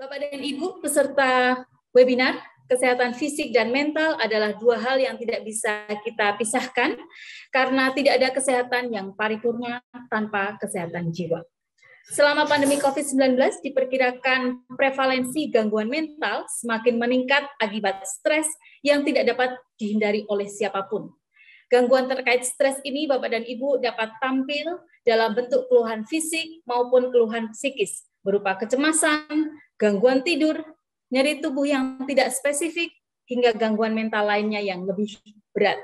Bapak dan Ibu, peserta webinar, kesehatan fisik dan mental adalah dua hal yang tidak bisa kita pisahkan karena tidak ada kesehatan yang paripurna tanpa kesehatan jiwa. Selama pandemi COVID-19, diperkirakan prevalensi gangguan mental semakin meningkat akibat stres yang tidak dapat dihindari oleh siapapun. Gangguan terkait stres ini, Bapak dan Ibu, dapat tampil dalam bentuk keluhan fisik maupun keluhan psikis, berupa kecemasan, gangguan tidur, nyeri tubuh yang tidak spesifik, hingga gangguan mental lainnya yang lebih berat.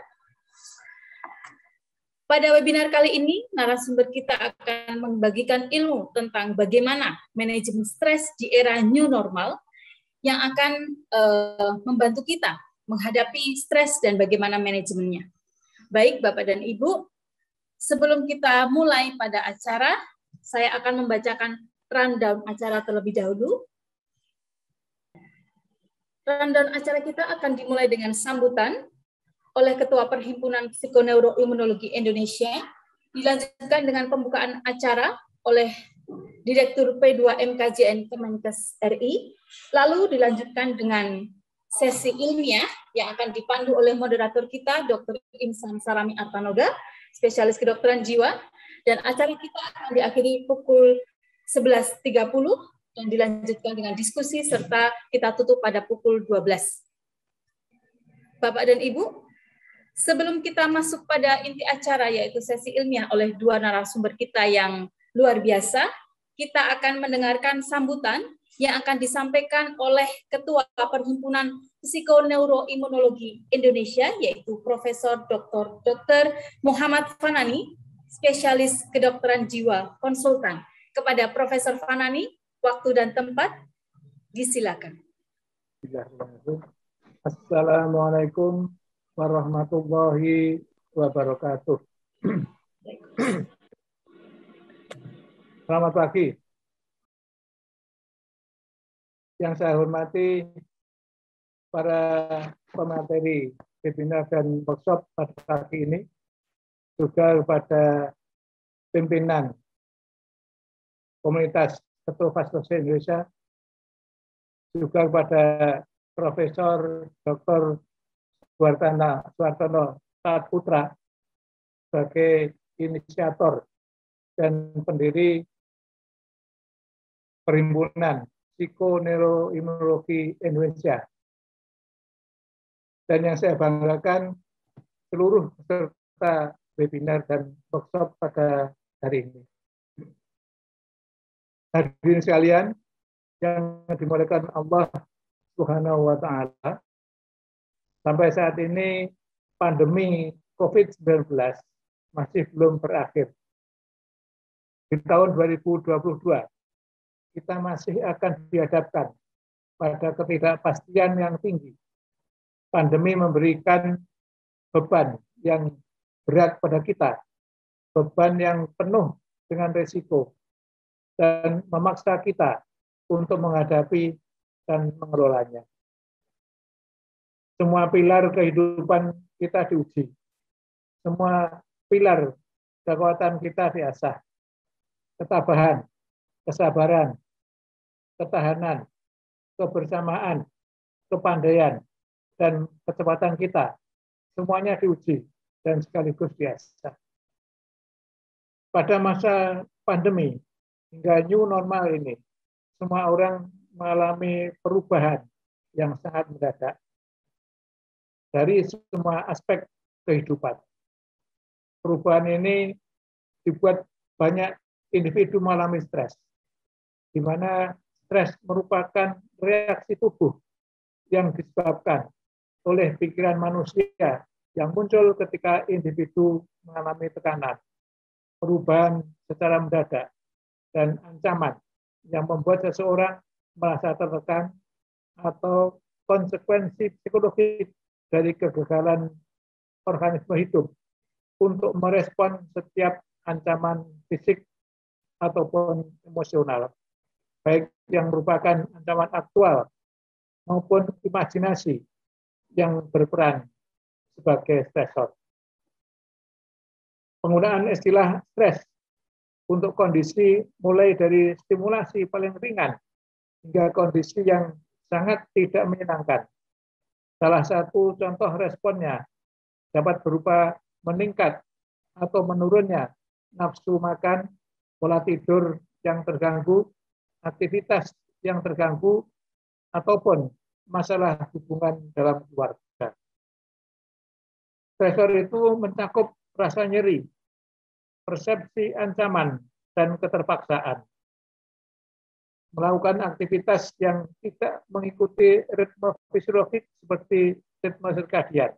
Pada webinar kali ini, narasumber kita akan membagikan ilmu tentang bagaimana manajemen stres di era new normal yang akan membantu kita menghadapi stres dan bagaimana manajemennya. Baik, Bapak dan Ibu, sebelum kita mulai pada acara, saya akan membacakan rundown acara terlebih dahulu. Rundown acara kita akan dimulai dengan sambutan oleh Ketua Perhimpunan Psikoneuroimunologi Indonesia, dilanjutkan dengan pembukaan acara oleh Direktur P2 MKJN Kemenkes RI, lalu dilanjutkan dengan sesi ilmiah yang akan dipandu oleh moderator kita, Dr. Insan Sarami Artanoga, spesialis kedokteran jiwa, dan acara kita akan diakhiri pukul 11.30 dan dilanjutkan dengan diskusi serta kita tutup pada pukul 12. Bapak dan Ibu, sebelum kita masuk pada inti acara yaitu sesi ilmiah oleh dua narasumber kita yang luar biasa, kita akan mendengarkan sambutan yang akan disampaikan oleh Ketua Perhimpunan Psikoneuroimunologi Indonesia yaitu Profesor Dr. Muhammad Fanani, spesialis kedokteran jiwa konsultan. Kepada Profesor Fanani, waktu dan tempat disilakan. Assalamualaikum warahmatullahi wabarakatuh. Selamat pagi. Yang saya hormati para pemateri webinar dan workshop pada pagi ini, juga kepada pimpinan komunitas Ketua-Vaskular Indonesia, juga kepada Profesor Dr. Suartono Saatputra sebagai inisiator dan pendiri Perhimpunan Psikoneuroimunologi Indonesia. Dan yang saya banggakan, seluruh peserta webinar dan workshop pada hari ini. Hadirin sekalian yang dimuliakan Allah Subhanahu wa Ta'ala, sampai saat ini pandemi COVID-19 masih belum berakhir. Di tahun 2022, kita masih akan dihadapkan pada ketidakpastian yang tinggi. Pandemi memberikan beban yang berat pada kita, beban yang penuh dengan risiko, dan memaksa kita untuk menghadapi dan mengelolanya. Semua pilar kehidupan kita diuji. Semua pilar kekuatan kita diasah. Ketabahan, kesabaran, ketahanan, kebersamaan, kepandaian, dan kecepatan kita. Semuanya diuji dan sekaligus diasah. Pada masa pandemi hingga new normal ini, semua orang mengalami perubahan yang sangat mendadak dari semua aspek kehidupan. Perubahan ini dibuat banyak individu mengalami stres, di mana stres merupakan reaksi tubuh yang disebabkan oleh pikiran manusia yang muncul ketika individu mengalami tekanan, perubahan secara mendadak, dan ancaman yang membuat seseorang merasa tertekan atau konsekuensi psikologis dari kegagalan organisme hidup untuk merespon setiap ancaman fisik ataupun emosional, baik yang merupakan ancaman aktual maupun imajinasi yang berperan sebagai stresor. Penggunaan istilah stres untuk kondisi mulai dari stimulasi paling ringan hingga kondisi yang sangat tidak menyenangkan. Salah satu contoh responnya dapat berupa meningkat atau menurunnya nafsu makan, pola tidur yang terganggu, aktivitas yang terganggu, ataupun masalah hubungan dalam keluarga. Stresor itu mencakup rasa nyeri, persepsi ancaman, dan keterpaksaan. Melakukan aktivitas yang tidak mengikuti ritme fisiologis seperti ritme sirkadian.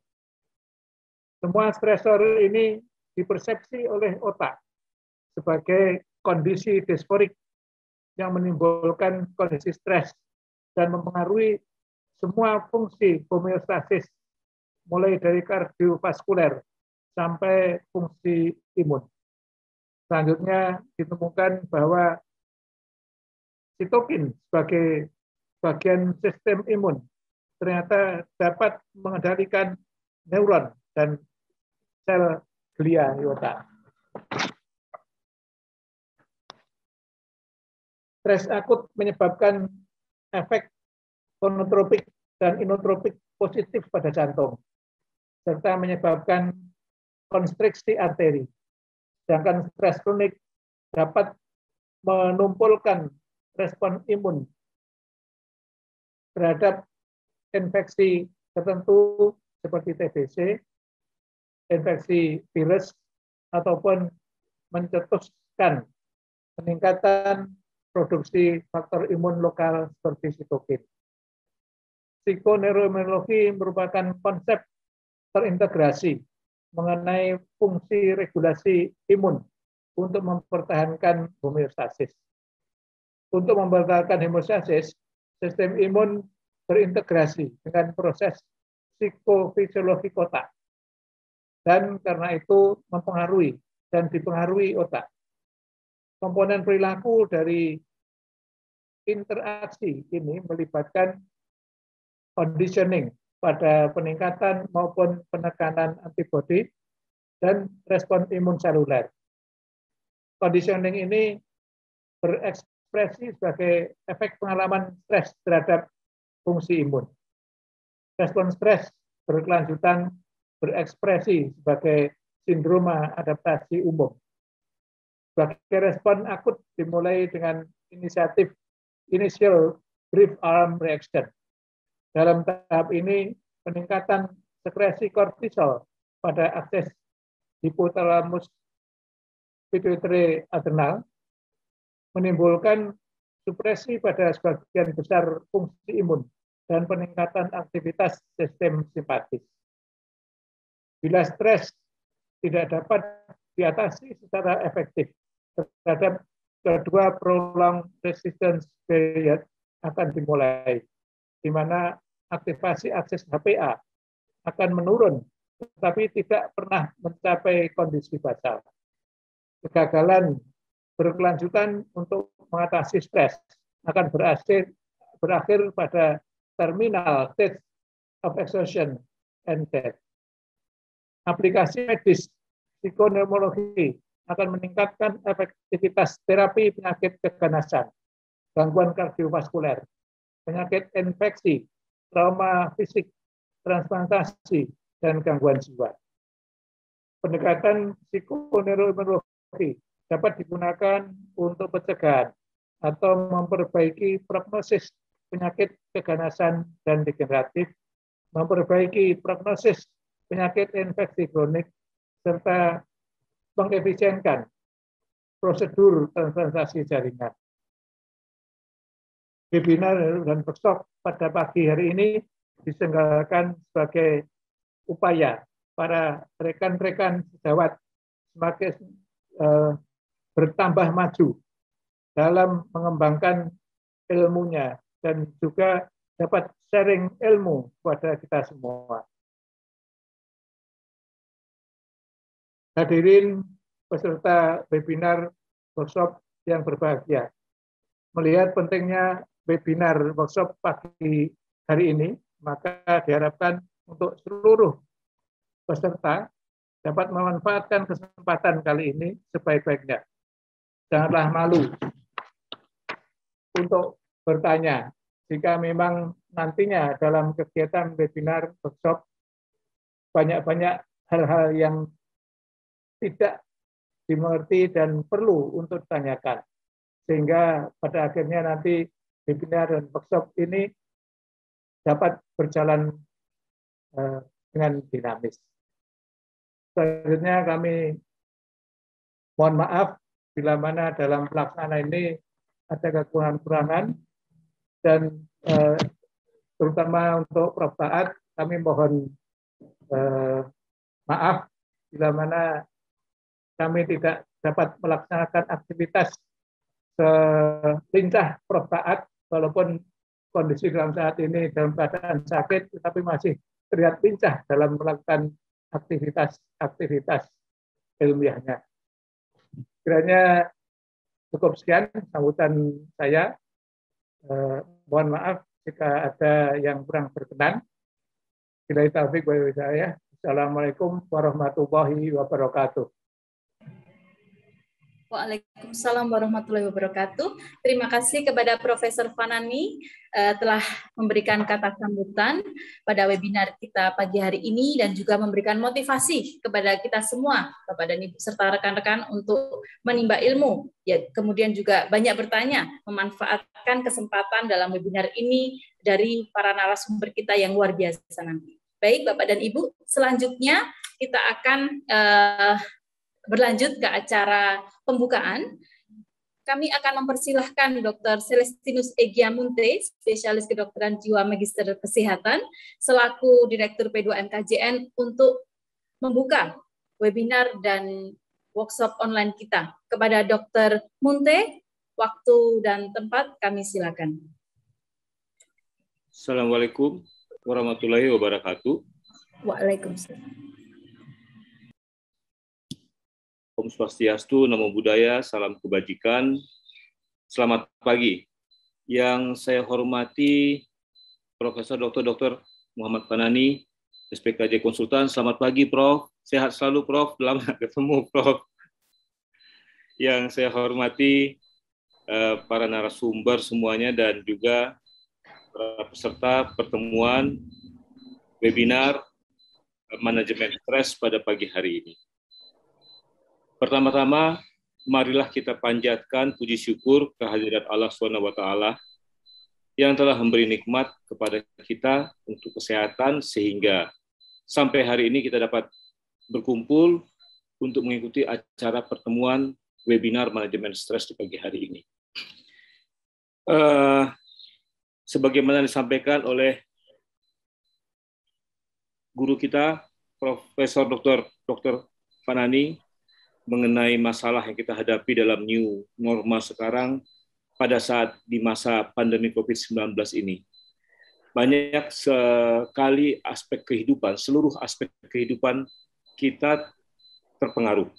Semua stresor ini dipersepsi oleh otak sebagai kondisi disforik yang menimbulkan kondisi stres dan mempengaruhi semua fungsi homeostasis, mulai dari kardiovaskuler sampai fungsi imun. Selanjutnya ditemukan bahwa sitokin sebagai bagian sistem imun ternyata dapat mengendalikan neuron dan sel glia di otak. Stres akut menyebabkan efek gonotropik dan inotropik positif pada jantung, serta menyebabkan konstriksi arteri. Sedangkan stres kronik dapat menumpulkan respon imun terhadap infeksi tertentu seperti TBC, infeksi virus, ataupun mencetuskan peningkatan produksi faktor imun lokal seperti sitokin. Psikoneuroimunologi merupakan konsep terintegrasi mengenai fungsi regulasi imun untuk mempertahankan homeostasis. Untuk mempertahankan homeostasis, sistem imun berintegrasi dengan proses psikofisiologi otak. Dan karena itu mempengaruhi dan dipengaruhi otak. Komponen perilaku dari interaksi ini melibatkan conditioning pada peningkatan maupun penekanan antibodi dan respon imun seluler. Conditioning ini berekspresi sebagai efek pengalaman stres terhadap fungsi imun. Respon stres berkelanjutan berekspresi sebagai sindroma adaptasi umum. Sebagai respon akut dimulai dengan initial brief arm reaction. Dalam tahap ini, peningkatan sekresi kortisol pada akses hipotalamus pituitary adrenal menimbulkan supresi pada sebagian besar fungsi imun dan peningkatan aktivitas sistem simpatis. Bila stres tidak dapat diatasi secara efektif terhadap kedua prolonged resistance period akan dimulai, di mana aktivasi akses HPA akan menurun, tetapi tidak pernah mencapai kondisi basal. Kegagalan berkelanjutan untuk mengatasi stres akan berakhir pada terminal stage of exhaustion and death. Aplikasi medis psikoneurologi akan meningkatkan efektivitas terapi penyakit keganasan, gangguan kardiovaskuler, penyakit infeksi, trauma fisik, transplantasi, dan gangguan jiwa. Pendekatan psikoneuroimunologi dapat digunakan untuk pencegahan atau memperbaiki prognosis penyakit keganasan dan degeneratif, memperbaiki prognosis penyakit infeksi kronik, serta mengefisienkan prosedur transplantasi jaringan. Webinar dan workshop pada pagi hari ini diselenggarakan sebagai upaya para rekan-rekan sejawat semakin bertambah maju dalam mengembangkan ilmunya dan juga dapat sharing ilmu kepada kita semua. Hadirin peserta webinar workshop yang berbahagia, melihat pentingnya webinar workshop pagi hari ini, maka diharapkan untuk seluruh peserta dapat memanfaatkan kesempatan kali ini sebaik-baiknya. Janganlah malu untuk bertanya. Jika memang nantinya dalam kegiatan webinar, workshop, banyak-banyak hal-hal yang tidak dimengerti dan perlu untuk ditanyakan. Sehingga pada akhirnya nanti webinar dan workshop ini dapat berjalan dengan dinamis. Selanjutnya kami mohon maaf bila mana dalam pelaksanaan ini ada kekurangan-kekurangan dan terutama untuk Prof. Taat kami mohon maaf bila mana kami tidak dapat melaksanakan aktivitas selincah Prof. Taat walaupun kondisi dalam saat ini dalam keadaan sakit tetapi masih terlihat lincah dalam melakukan aktivitas ilmiahnya. Kiranya cukup sekian sambutan saya. Mohon maaf jika ada yang kurang berkenan. Billahi taufiq wal hidayah. Assalamualaikum warahmatullahi wabarakatuh. Waalaikumsalam warahmatullahi wabarakatuh. Terima kasih kepada Profesor Fanani telah memberikan kata sambutan pada webinar kita pagi hari ini dan juga memberikan motivasi kepada kita semua, Bapak dan Ibu serta rekan-rekan untuk menimba ilmu. Ya, kemudian juga banyak bertanya, memanfaatkan kesempatan dalam webinar ini dari para narasumber kita yang luar biasa nanti. Baik, Bapak dan Ibu, selanjutnya kita akan berlanjut ke acara pembukaan. Kami akan mempersilahkan Dr. Celestinus Egiamunte, spesialis kedokteran jiwa Magister Kesehatan, selaku Direktur P2MKJN untuk membuka webinar dan workshop online kita. Kepada Dr. Munte, waktu dan tempat kami silakan. Assalamualaikum warahmatullahi wabarakatuh. Waalaikumsalam. Om Swastiastu, Namo Buddhaya, salam kebajikan. Selamat pagi. Yang saya hormati Profesor Dr. Muhammad Fanani, SPKJ Konsultan. Selamat pagi, Prof. Sehat selalu, Prof. Lama ketemu, Prof. Yang saya hormati para narasumber semuanya dan juga para peserta pertemuan webinar manajemen stres pada pagi hari ini. Pertama-tama, marilah kita panjatkan puji syukur kehadirat Allah SWT yang telah memberi nikmat kepada kita untuk kesehatan sehingga sampai hari ini kita dapat berkumpul untuk mengikuti acara pertemuan webinar manajemen stres di pagi hari ini. Sebagaimana disampaikan oleh guru kita, Profesor Dr. Fanani, mengenai masalah yang kita hadapi dalam new normal sekarang pada saat di masa pandemi COVID-19 ini. Banyak sekali aspek kehidupan, seluruh aspek kehidupan kita terpengaruh.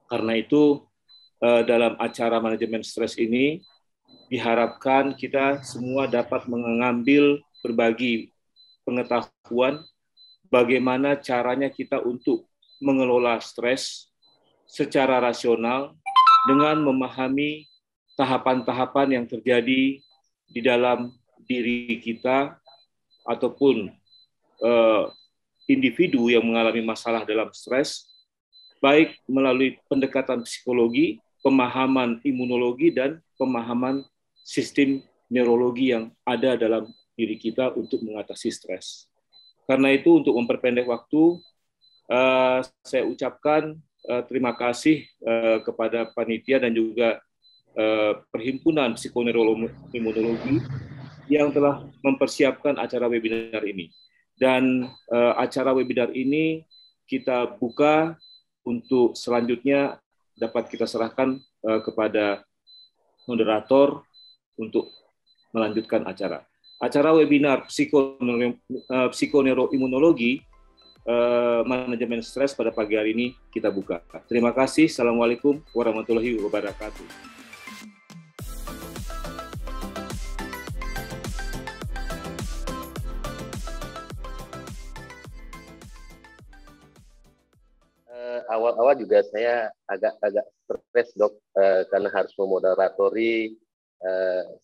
Karena itu dalam acara manajemen stres ini diharapkan kita semua dapat mengambil berbagi pengetahuan bagaimana caranya kita untuk mengelola stres secara rasional dengan memahami tahapan-tahapan yang terjadi di dalam diri kita ataupun individu yang mengalami masalah dalam stres, baik melalui pendekatan psikologi, pemahaman imunologi, dan pemahaman sistem neurologi yang ada dalam diri kita untuk mengatasi stres. Karena itu untuk memperpendek waktu, saya ucapkan terima kasih kepada panitia dan juga Perhimpunan Psikoneurologi yang telah mempersiapkan acara webinar ini. Dan acara webinar ini kita buka untuk selanjutnya dapat kita serahkan kepada moderator untuk melanjutkan acara. Acara webinar psikoneuroimunologi manajemen stres pada pagi hari ini kita buka. Terima kasih. Assalamualaikum warahmatullahi wabarakatuh. Awal-awal juga saya agak stres, Dok, karena harus memoderatori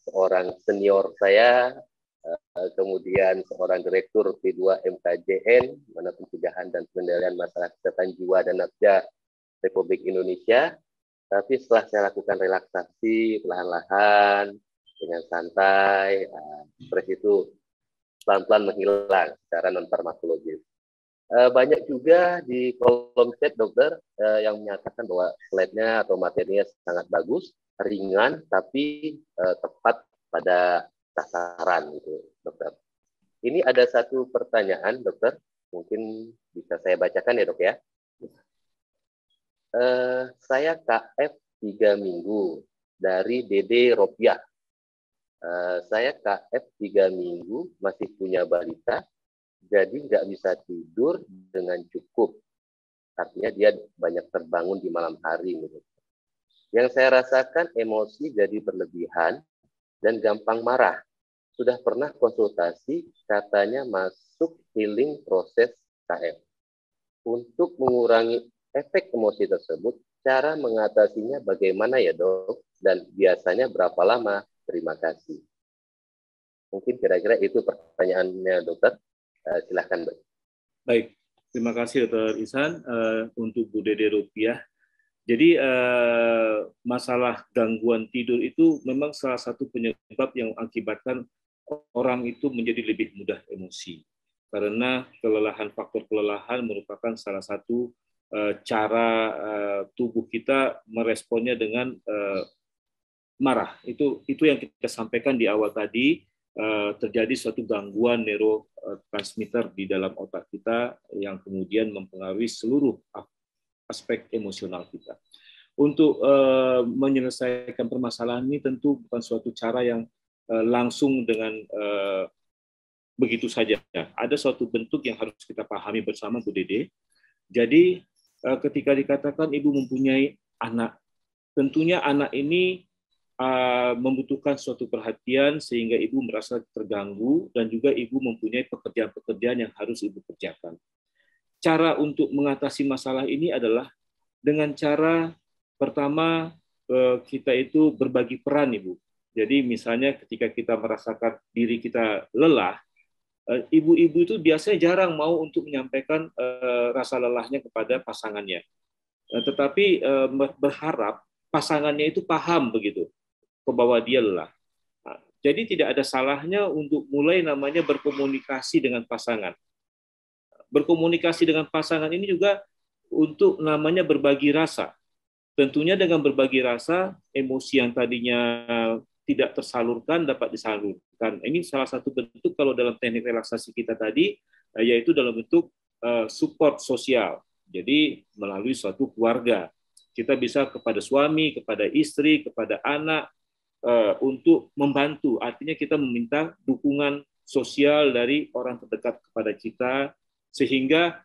seorang senior saya, kemudian seorang direktur P2 MKJN, Mana Pencegahan dan Pengendalian Masalah Kesehatan Jiwa dan Nafsa Republik Indonesia. Tapi setelah saya lakukan relaksasi perlahan-lahan dengan santai, stres itu pelan-pelan menghilang secara non-farmakologis. Banyak juga di kolom chat dokter yang menyatakan bahwa slide-nya atau materinya sangat bagus, ringan, tapi tepat pada sasaran gitu, dokter. Ini ada satu pertanyaan, dokter. Mungkin bisa saya bacakan ya, dok ya. Saya KF 3 minggu dari Dede Ropiah. Saya KF 3 minggu masih punya balita, jadi nggak bisa tidur dengan cukup. Artinya dia banyak terbangun di malam hari. Yang saya rasakan emosi jadi berlebihan dan gampang marah. Sudah pernah konsultasi, katanya masuk healing proses KF. Untuk mengurangi efek emosi tersebut, cara mengatasinya bagaimana ya dok? Dan biasanya berapa lama? Terima kasih. Mungkin kira-kira itu pertanyaannya dokter. Silahkan dok. Baik, terima kasih Dr. Ihsan untuk Bu Dede Rupiah. Jadi masalah gangguan tidur itu memang salah satu penyebab yang mengakibatkan orang itu menjadi lebih mudah emosi. Karena faktor kelelahan merupakan salah satu cara tubuh kita meresponnya dengan marah. Itu yang kita sampaikan di awal tadi, terjadi suatu gangguan neurotransmitter di dalam otak kita yang kemudian mempengaruhi seluruh aspek emosional kita. Untuk menyelesaikan permasalahan ini tentu bukan suatu cara yang langsung dengan begitu saja. Ada suatu bentuk yang harus kita pahami bersama, Bu Dede. Jadi ketika dikatakan ibu mempunyai anak, tentunya anak ini membutuhkan suatu perhatian sehingga ibu merasa terganggu dan juga ibu mempunyai pekerjaan-pekerjaan yang harus ibu kerjakan. Cara untuk mengatasi masalah ini adalah dengan cara pertama kita itu berbagi peran, Ibu. Jadi misalnya ketika kita merasakan diri kita lelah, ibu-ibu itu biasanya jarang mau untuk menyampaikan rasa lelahnya kepada pasangannya. Tetapi berharap pasangannya itu paham begitu bahwa dia lelah. Jadi tidak ada salahnya untuk mulai namanya berkomunikasi dengan pasangan. Berkomunikasi dengan pasangan ini juga untuk namanya berbagi rasa. Tentunya dengan berbagi rasa, emosi yang tadinya tidak tersalurkan dapat disalurkan. Ini salah satu bentuk kalau dalam teknik relaksasi kita tadi, yaitu dalam bentuk support sosial. Jadi melalui suatu keluarga. Kita bisa kepada suami, kepada istri, kepada anak, untuk membantu. Artinya kita meminta dukungan sosial dari orang terdekat kepada kita, sehingga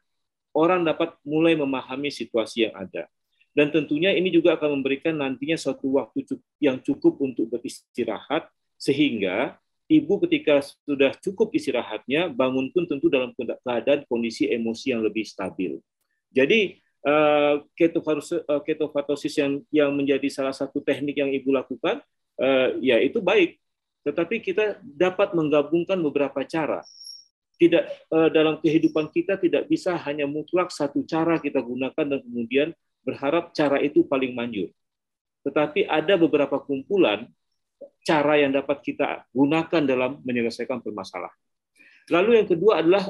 orang dapat mulai memahami situasi yang ada. Dan tentunya ini juga akan memberikan nantinya suatu waktu yang cukup untuk beristirahat, sehingga ibu ketika sudah cukup istirahatnya, bangun pun tentu dalam keadaan kondisi emosi yang lebih stabil. Jadi ketofatosis yang menjadi salah satu teknik yang ibu lakukan, ya itu baik. Tetapi kita dapat menggabungkan beberapa cara. Tidak, dalam kehidupan kita tidak bisa hanya mutlak satu cara kita gunakan dan kemudian berharap cara itu paling manjur. Tetapi ada beberapa kumpulan cara yang dapat kita gunakan dalam menyelesaikan permasalahan. Lalu yang kedua adalah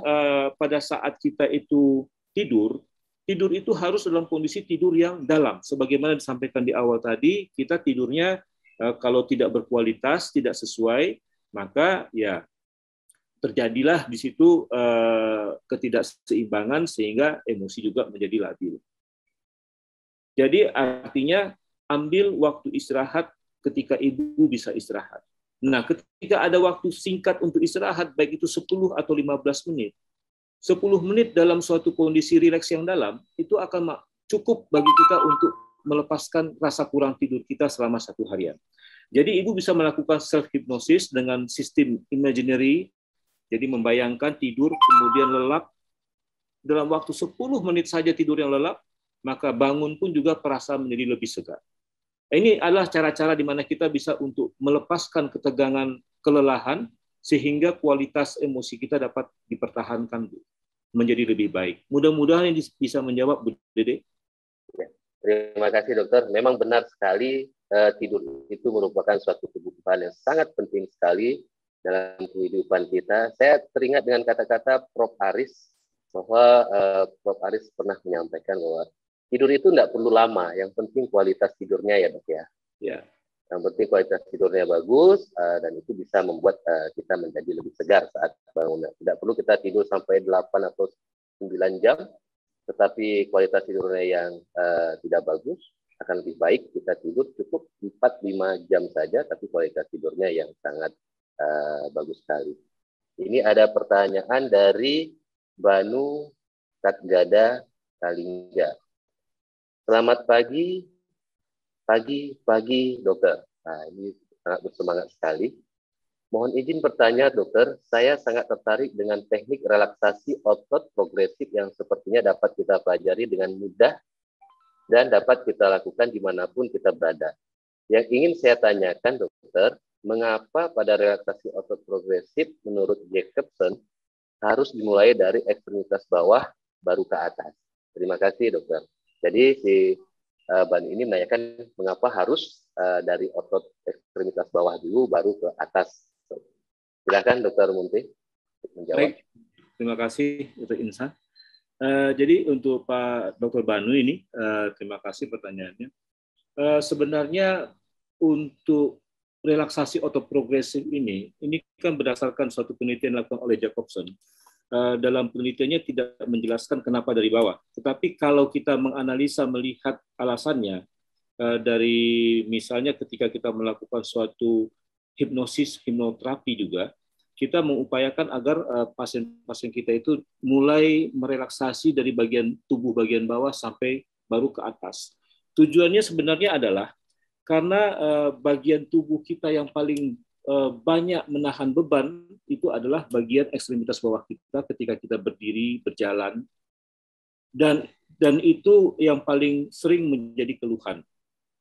pada saat kita itu tidur itu harus dalam kondisi tidur yang dalam. Sebagaimana disampaikan di awal tadi, kita tidurnya kalau tidak berkualitas, tidak sesuai, maka ya terjadilah di situ ketidakseimbangan sehingga emosi juga menjadi labil. Jadi artinya ambil waktu istirahat ketika ibu bisa istirahat. Nah, ketika ada waktu singkat untuk istirahat, baik itu 10 atau 15 menit, 10 menit dalam suatu kondisi rileks yang dalam, itu akan cukup bagi kita untuk melepaskan rasa kurang tidur kita selama 1 harian. Jadi ibu bisa melakukan self-hypnosis dengan sistem imaginary, jadi membayangkan tidur, kemudian lelap. Dalam waktu 10 menit saja tidur yang lelap, maka bangun pun juga terasa menjadi lebih segar. Ini adalah cara-cara di mana kita bisa untuk melepaskan ketegangan, kelelahan, sehingga kualitas emosi kita dapat dipertahankan, Bu, menjadi lebih baik. Mudah-mudahan ini bisa menjawab, Bu Dede. Terima kasih, dokter. Memang benar sekali, tidur itu merupakan suatu kebutuhan yang sangat penting sekali dalam kehidupan kita. Saya teringat dengan kata-kata Prof. Aris, bahwa Prof. Aris pernah menyampaikan bahwa tidur itu tidak perlu lama, yang penting kualitas tidurnya ya, Dok ya. Ya. Yang penting kualitas tidurnya bagus, dan itu bisa membuat kita menjadi lebih segar saat bangun. Tidak perlu kita tidur sampai 8 atau 9 jam, tetapi kualitas tidurnya yang tidak bagus, akan lebih baik kita tidur cukup 4-5 jam saja, tapi kualitas tidurnya yang sangat bagus sekali. Ini ada pertanyaan dari Banu Katgada Kalingga. Selamat pagi dokter. Nah, ini sangat bersemangat sekali. Mohon izin bertanya, dokter. Saya sangat tertarik dengan teknik relaksasi otot progresif yang sepertinya dapat kita pelajari dengan mudah dan dapat kita lakukan dimanapun kita berada. Yang ingin saya tanyakan, dokter, mengapa pada relaksasi otot progresif menurut Jacobson harus dimulai dari ekstremitas bawah baru ke atas? Terima kasih, dokter. Jadi si Ban ini menanyakan mengapa harus dari otot ekstremitas bawah dulu baru ke atas. Silakan Dr. Munti menjawab. Baik, terima kasih Dr. Insan. Jadi untuk Pak Dr. Banu ini, terima kasih pertanyaannya. Sebenarnya untuk relaksasi otot progresif ini kan berdasarkan suatu penelitian dilakukan oleh Jacobson. Dalam penelitiannya tidak menjelaskan kenapa dari bawah. Tetapi kalau kita menganalisa melihat alasannya dari misalnya ketika kita melakukan suatu hipnoterapi juga, kita mengupayakan agar pasien-pasien kita itu mulai merelaksasi dari bagian tubuh bagian bawah sampai baru ke atas. Tujuannya sebenarnya adalah karena bagian tubuh kita yang paling banyak menahan beban itu adalah bagian ekstremitas bawah kita ketika kita berdiri, berjalan, dan itu yang paling sering menjadi keluhan.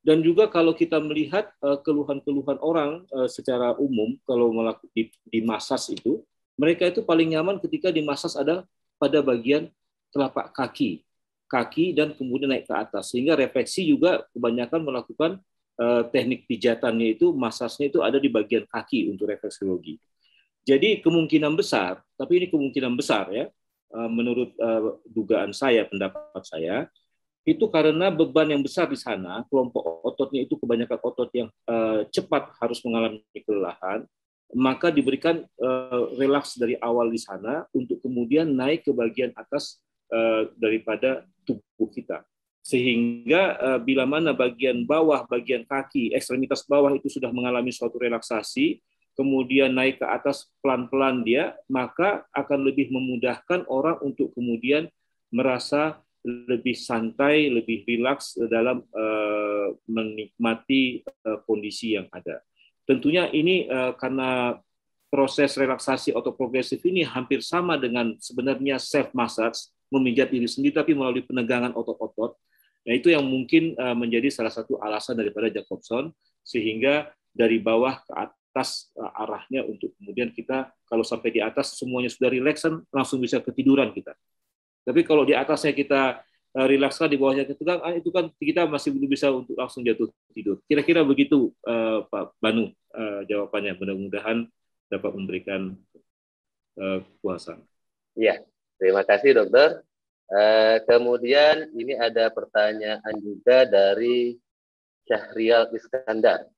Dan juga kalau kita melihat keluhan-keluhan orang secara umum kalau di masas itu, mereka itu paling nyaman ketika di masas ada pada bagian telapak kaki dan kemudian naik ke atas, sehingga refleksi juga kebanyakan melakukan teknik pijatannya itu, masasnya itu ada di bagian kaki untuk refleksiologi. Jadi kemungkinan besar, tapi ini kemungkinan besar ya, menurut dugaan saya, pendapat saya, itu karena beban yang besar di sana, kelompok ototnya itu kebanyakan otot yang cepat harus mengalami kelelahan, maka diberikan relaks dari awal di sana untuk kemudian naik ke bagian atas daripada tubuh kita. Sehingga bila mana bagian bawah, bagian kaki, ekstremitas bawah itu sudah mengalami suatu relaksasi, kemudian naik ke atas pelan-pelan dia, maka akan lebih memudahkan orang untuk kemudian merasa lebih santai, lebih rilaks dalam menikmati kondisi yang ada. Tentunya ini karena proses relaksasi otoprogresif ini hampir sama dengan sebenarnya self massage, memijat diri sendiri tapi melalui penegangan otot-otot. Nah, itu yang mungkin menjadi salah satu alasan daripada Jacobson, sehingga dari bawah ke atas arahnya untuk kemudian kita kalau sampai di atas semuanya sudah rileksan, langsung bisa ketiduran kita. Tapi kalau di atasnya kita rilekskan, di bawahnya ketegang, itu kan kita masih belum bisa untuk langsung jatuh tidur. Kira-kira begitu Pak Banu jawabannya. Mudah-mudahan dapat memberikan kepuasan. Ya, terima kasih dokter. Kemudian ini ada pertanyaan juga dari Syahrial Iskandar.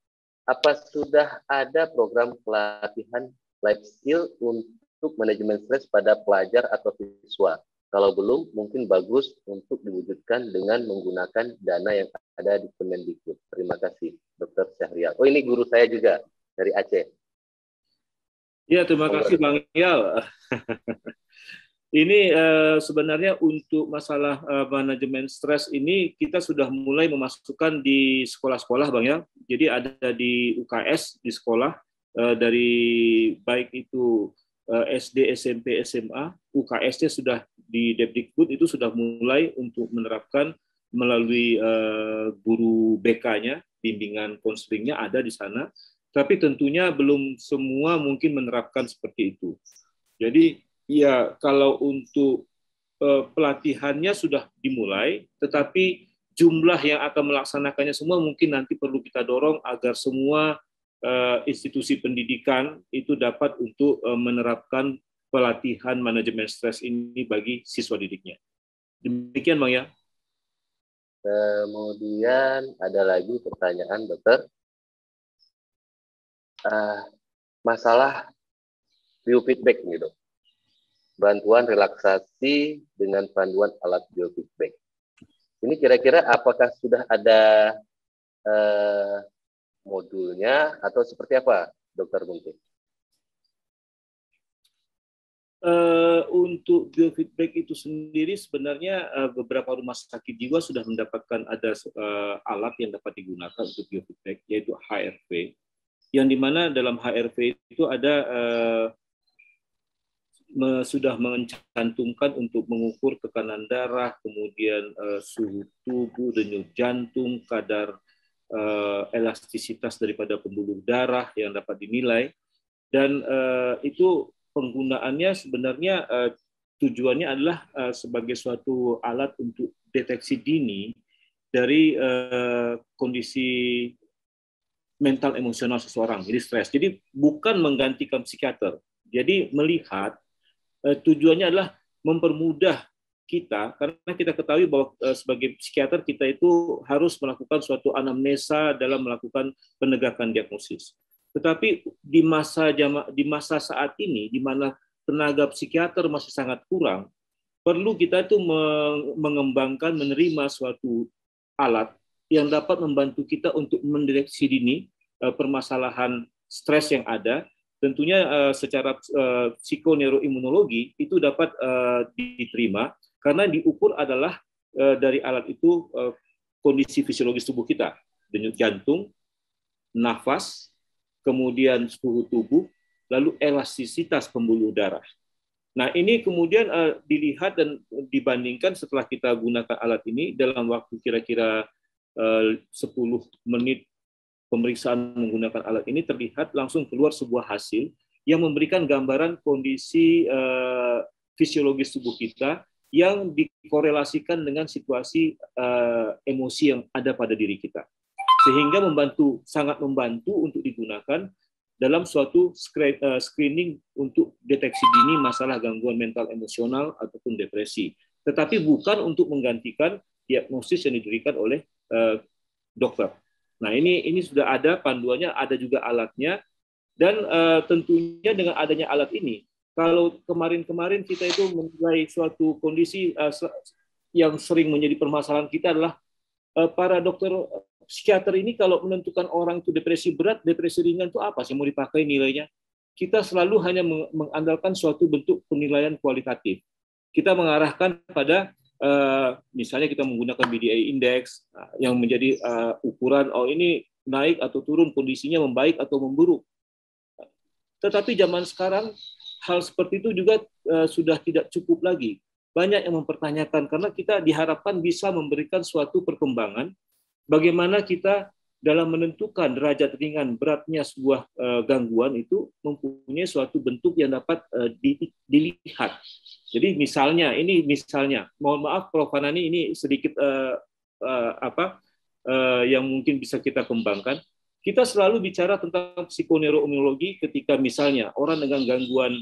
Apa sudah ada program pelatihan life skill untuk manajemen stres pada pelajar atau siswa? Kalau belum, mungkin bagus untuk diwujudkan dengan menggunakan dana yang ada di Kemendikbud. Terima kasih, Dr. Syahrial. Oh, ini guru saya juga dari Aceh. Ya, terima kasih Bang Yal. Ini sebenarnya untuk masalah manajemen stres ini kita sudah mulai memasukkan di sekolah-sekolah, Bang ya. Jadi ada di UKS di sekolah dari baik itu SD, SMP, SMA, UKS-nya sudah di Depdikbud itu sudah mulai untuk menerapkan melalui guru BK-nya bimbingan konselingnya ada di sana, tapi tentunya belum semua mungkin menerapkan seperti itu. Jadi ya kalau untuk pelatihannya sudah dimulai, tetapi jumlah yang akan melaksanakannya semua mungkin nanti perlu kita dorong agar semua institusi pendidikan itu dapat untuk menerapkan pelatihan manajemen stres ini bagi siswa didiknya. Demikian Bang ya. Kemudian ada lagi pertanyaan dokter, masalah biofeedback nih dok, bantuan relaksasi dengan panduan alat biofeedback. Ini kira-kira apakah sudah ada modulnya atau seperti apa dokter mungkin? Untuk biofeedback itu sendiri sebenarnya beberapa rumah sakit jiwa sudah mendapatkan ada alat yang dapat digunakan untuk biofeedback, yaitu HRV, yang dimana dalam HRV itu ada sudah mencantumkan untuk mengukur tekanan darah, kemudian suhu tubuh, denyut jantung, kadar elastisitas daripada pembuluh darah yang dapat dinilai, dan itu penggunaannya sebenarnya tujuannya adalah sebagai suatu alat untuk deteksi dini dari kondisi mental emosional seseorang, jadi stres. Jadi bukan menggantikan psikiater. Jadi melihat tujuannya adalah mempermudah kita, karena kita ketahui bahwa sebagai psikiater kita itu harus melakukan suatu anamnesa dalam melakukan penegakan diagnosis. Tetapi di masa saat ini, di mana tenaga psikiater masih sangat kurang, perlu kita itu mengembangkan, menerima suatu alat yang dapat membantu kita untuk mendeteksi dini permasalahan stres yang ada. Tentunya secara psikoneuroimunologi itu dapat diterima, karena diukur adalah dari alat itu kondisi fisiologis tubuh kita, denyut jantung, nafas, kemudian suhu tubuh, lalu elastisitas pembuluh darah. Nah, ini kemudian dilihat dan dibandingkan setelah kita gunakan alat ini dalam waktu kira-kira 10 menit pemeriksaan menggunakan alat ini, terlihat langsung keluar sebuah hasil yang memberikan gambaran kondisi fisiologis tubuh kita yang dikorelasikan dengan situasi emosi yang ada pada diri kita. Sehingga sangat membantu untuk digunakan dalam suatu screening untuk deteksi dini masalah gangguan mental emosional ataupun depresi. Tetapi bukan untuk menggantikan diagnosis yang diberikan oleh dokter. Nah, ini sudah ada panduannya, ada juga alatnya, dan tentunya dengan adanya alat ini, kalau kemarin-kemarin kita itu menilai suatu kondisi yang sering menjadi permasalahan kita adalah para dokter psikiater ini kalau menentukan orang itu depresi berat, depresi ringan itu apa sih mau dipakai nilainya? Kita selalu hanya mengandalkan suatu bentuk penilaian kualitatif. Kita mengarahkan pada misalnya kita menggunakan BDI Index yang menjadi ukuran ini naik atau turun, kondisinya membaik atau memburuk. Tetapi zaman sekarang hal seperti itu juga sudah tidak cukup lagi. Banyak yang mempertanyakan, karena kita diharapkan bisa memberikan suatu perkembangan bagaimana kita dalam menentukan derajat ringan beratnya sebuah gangguan itu mempunyai suatu bentuk yang dapat dilihat. Jadi misalnya, mohon maaf Prof. Hanani, ini sedikit yang mungkin bisa kita kembangkan. Kita selalu bicara tentang psikoneuroimunologi ketika misalnya orang dengan gangguan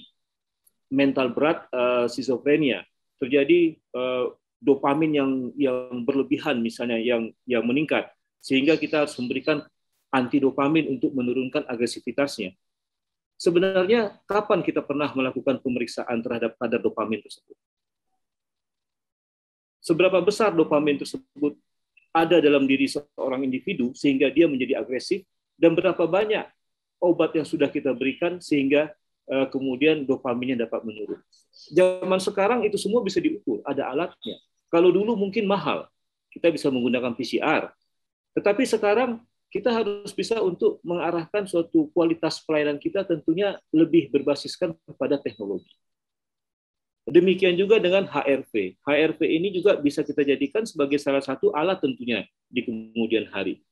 mental berat, skizofrenia, terjadi dopamin yang berlebihan misalnya yang meningkat, sehingga kita harus memberikan antidopamin untuk menurunkan agresivitasnya. Sebenarnya kapan kita pernah melakukan pemeriksaan terhadap kadar dopamin tersebut? Seberapa besar dopamin tersebut ada dalam diri seorang individu sehingga dia menjadi agresif, dan berapa banyak obat yang sudah kita berikan sehingga kemudian dopaminnya dapat menurun. Zaman sekarang itu semua bisa diukur, ada alatnya. Kalau dulu mungkin mahal, kita bisa menggunakan PCR. Tetapi sekarang kita harus bisa untuk mengarahkan suatu kualitas pelayanan kita tentunya lebih berbasiskan kepada teknologi. Demikian juga dengan HRV. HRV ini juga bisa kita jadikan sebagai salah satu alat tentunya di kemudian hari.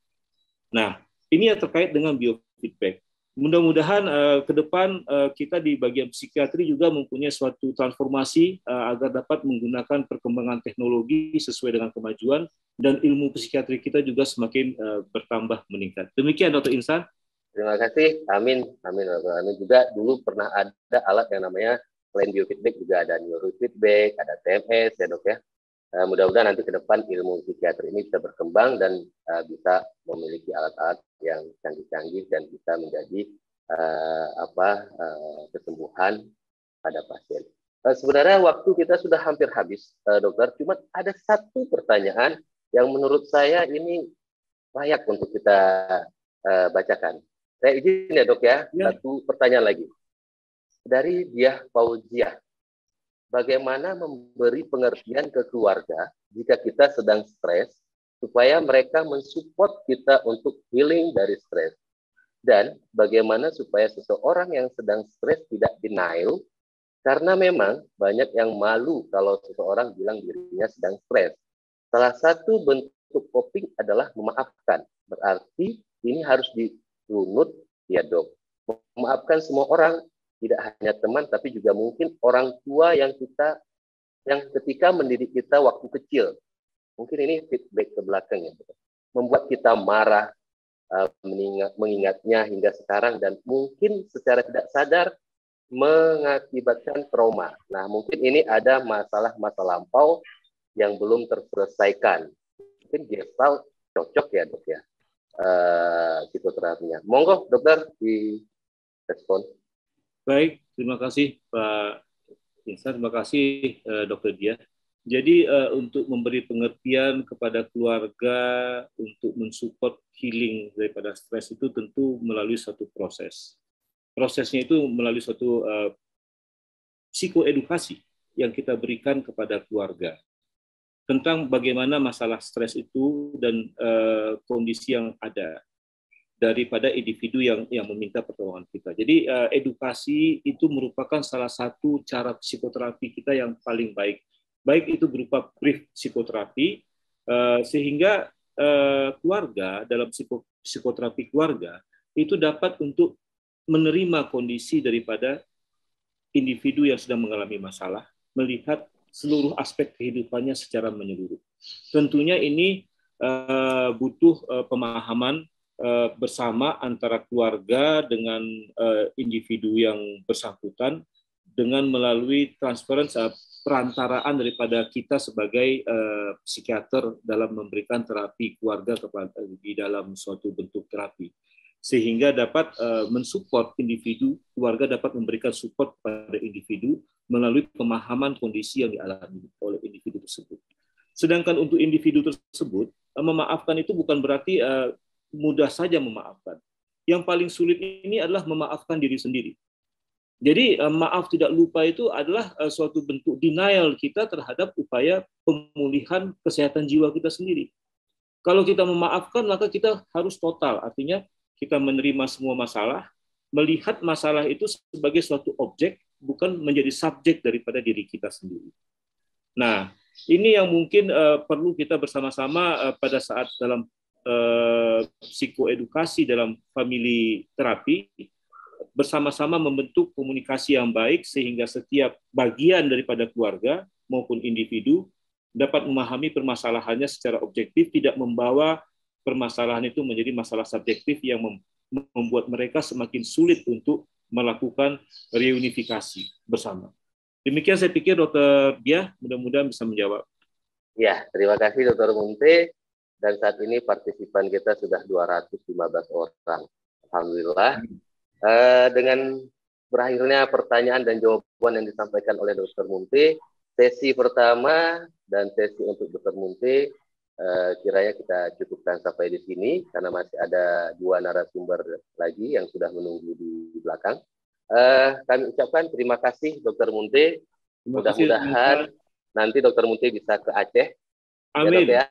Nah, ini yang terkait dengan biofeedback. Mudah-mudahan ke depan kita di bagian psikiatri juga mempunyai suatu transformasi agar dapat menggunakan perkembangan teknologi sesuai dengan kemajuan dan ilmu psikiatri kita juga semakin bertambah meningkat. Demikian Dr. Insan. Terima kasih. Amin. Amin. Amin. Juga dulu pernah ada alat yang namanya selain biofeedback juga ada neurofeedback, ada TMS ya dok ya. Mudah-mudahan nanti ke depan ilmu psikiatri ini bisa berkembang dan bisa memiliki alat-alat yang canggih-canggih dan bisa menjadi kesembuhan pada pasien. Sebenarnya waktu kita sudah hampir habis, dokter. Cuma ada satu pertanyaan yang menurut saya ini layak untuk kita bacakan. Saya izin ya dok ya, satu pertanyaan lagi. Dari Diah Fauziah. Bagaimana memberi pengertian ke keluarga jika kita sedang stres, supaya mereka mensupport kita untuk healing dari stres. Dan bagaimana supaya seseorang yang sedang stres tidak denial, karena memang banyak yang malu kalau seseorang bilang dirinya sedang stres. Salah satu bentuk coping adalah memaafkan. Berarti ini harus dirunut ya dok. Memaafkan semua orang, tidak hanya teman, tapi juga mungkin orang tua yang ketika mendidik kita waktu kecil. Mungkin ini feedback ke belakang ya. Membuat kita marah, mengingatnya hingga sekarang, dan mungkin secara tidak sadar mengakibatkan trauma. Nah, mungkin ini ada masa lampau yang belum terselesaikan. Mungkin Gestalt cocok ya dok ya, psikoterapinya. Monggo dokter di respon. Baik, terima kasih Pak Insan, terima kasih Dr. Diah. Jadi untuk memberi pengertian kepada keluarga untuk mensupport healing daripada stres itu tentu melalui satu proses. Prosesnya itu melalui suatu psikoedukasi yang kita berikan kepada keluarga tentang bagaimana masalah stres itu dan kondisi yang ada daripada individu yang meminta pertolongan kita. Jadi edukasi itu merupakan salah satu cara psikoterapi kita yang paling baik. Baik itu berupa brief psikoterapi, sehingga keluarga dalam psikoterapi keluarga itu dapat untuk menerima kondisi daripada individu yang sedang mengalami masalah, melihat seluruh aspek kehidupannya secara menyeluruh. Tentunya ini butuh pemahaman bersama antara keluarga dengan individu yang bersangkutan dengan melalui transferensi perantaraan daripada kita sebagai psikiater dalam memberikan terapi keluarga di dalam suatu bentuk terapi, sehingga dapat mensupport individu, keluarga dapat memberikan support pada individu melalui pemahaman kondisi yang dialami oleh individu tersebut. Sedangkan untuk individu tersebut, memaafkan itu bukan berarti mudah saja memaafkan. Yang paling sulit ini adalah memaafkan diri sendiri. Jadi maaf tidak lupa itu adalah suatu bentuk denial kita terhadap upaya pemulihan kesehatan jiwa kita sendiri. Kalau kita memaafkan, maka kita harus total, artinya kita menerima semua masalah, melihat masalah itu sebagai suatu objek, bukan menjadi subjek daripada diri kita sendiri. Nah, ini yang mungkin perlu kita bersama-sama pada saat dalam psikoedukasi dalam family terapi, bersama-sama membentuk komunikasi yang baik sehingga setiap bagian daripada keluarga maupun individu dapat memahami permasalahannya secara objektif, tidak membawa permasalahan itu menjadi masalah subjektif yang membuat mereka semakin sulit untuk melakukan reunifikasi bersama. Demikian saya pikir Dr. Diah, mudah-mudahan bisa menjawab. Ya, terima kasih Dr. Munte. Dan saat ini partisipan kita sudah 215 orang. Alhamdulillah. Dengan berakhirnya pertanyaan dan jawaban yang disampaikan oleh Dr. Munte, sesi pertama dan sesi untuk Dr. Munte kiranya kita cukupkan sampai di sini karena masih ada 2 narasumber lagi yang sudah menunggu di belakang. Kami ucapkan terima kasih Dr. Munte. Mudah-mudahan nanti Dr. Munte bisa ke Aceh. Amin. Ya,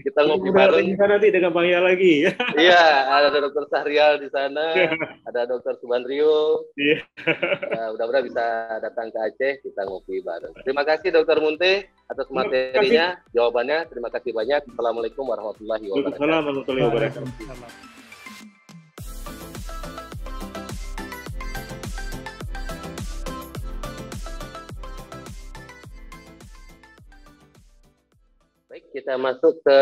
Kita ngopi bareng. Kita nanti dengan Bang Ya lagi. Iya, ada Dokter Sahrial di sana, ada Dokter Subandrio. Iya. Mudah-mudahan bisa datang ke Aceh, kita ngopi bareng. Terima kasih Dokter Munte atas materinya, jawabannya. Terima kasih banyak. Assalamualaikum warahmatullahi wabarakatuh. Waalaikumsalam warahmatullahi wabarakatuh. Baik, kita masuk ke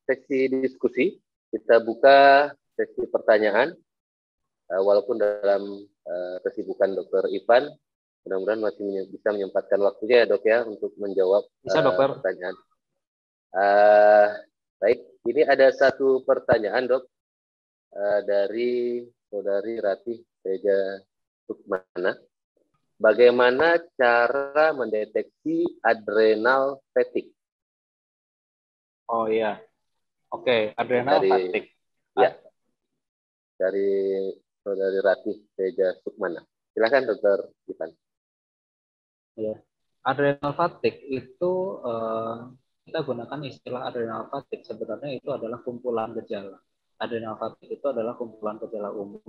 sesi diskusi. Kita buka sesi pertanyaan. Walaupun dalam kesibukan Dr. Ivan, mudah-mudahan masih bisa menyempatkan waktunya ya Dok ya untuk menjawab pertanyaan. Baik, ini ada satu pertanyaan Dok dari Saudari Ratih Teja Sukmana. Bagaimana cara mendeteksi adrenal fatigue? Oh iya, oke, adrenal fatigue. Ya, dari Saudari Ratih Teja Sukmana. Silakan Dokter Ivan. Ya, adrenal fatigue itu kita gunakan istilah adrenal fatigue. Sebenarnya itu adalah kumpulan gejala. Adrenal fatigue itu adalah kumpulan gejala umum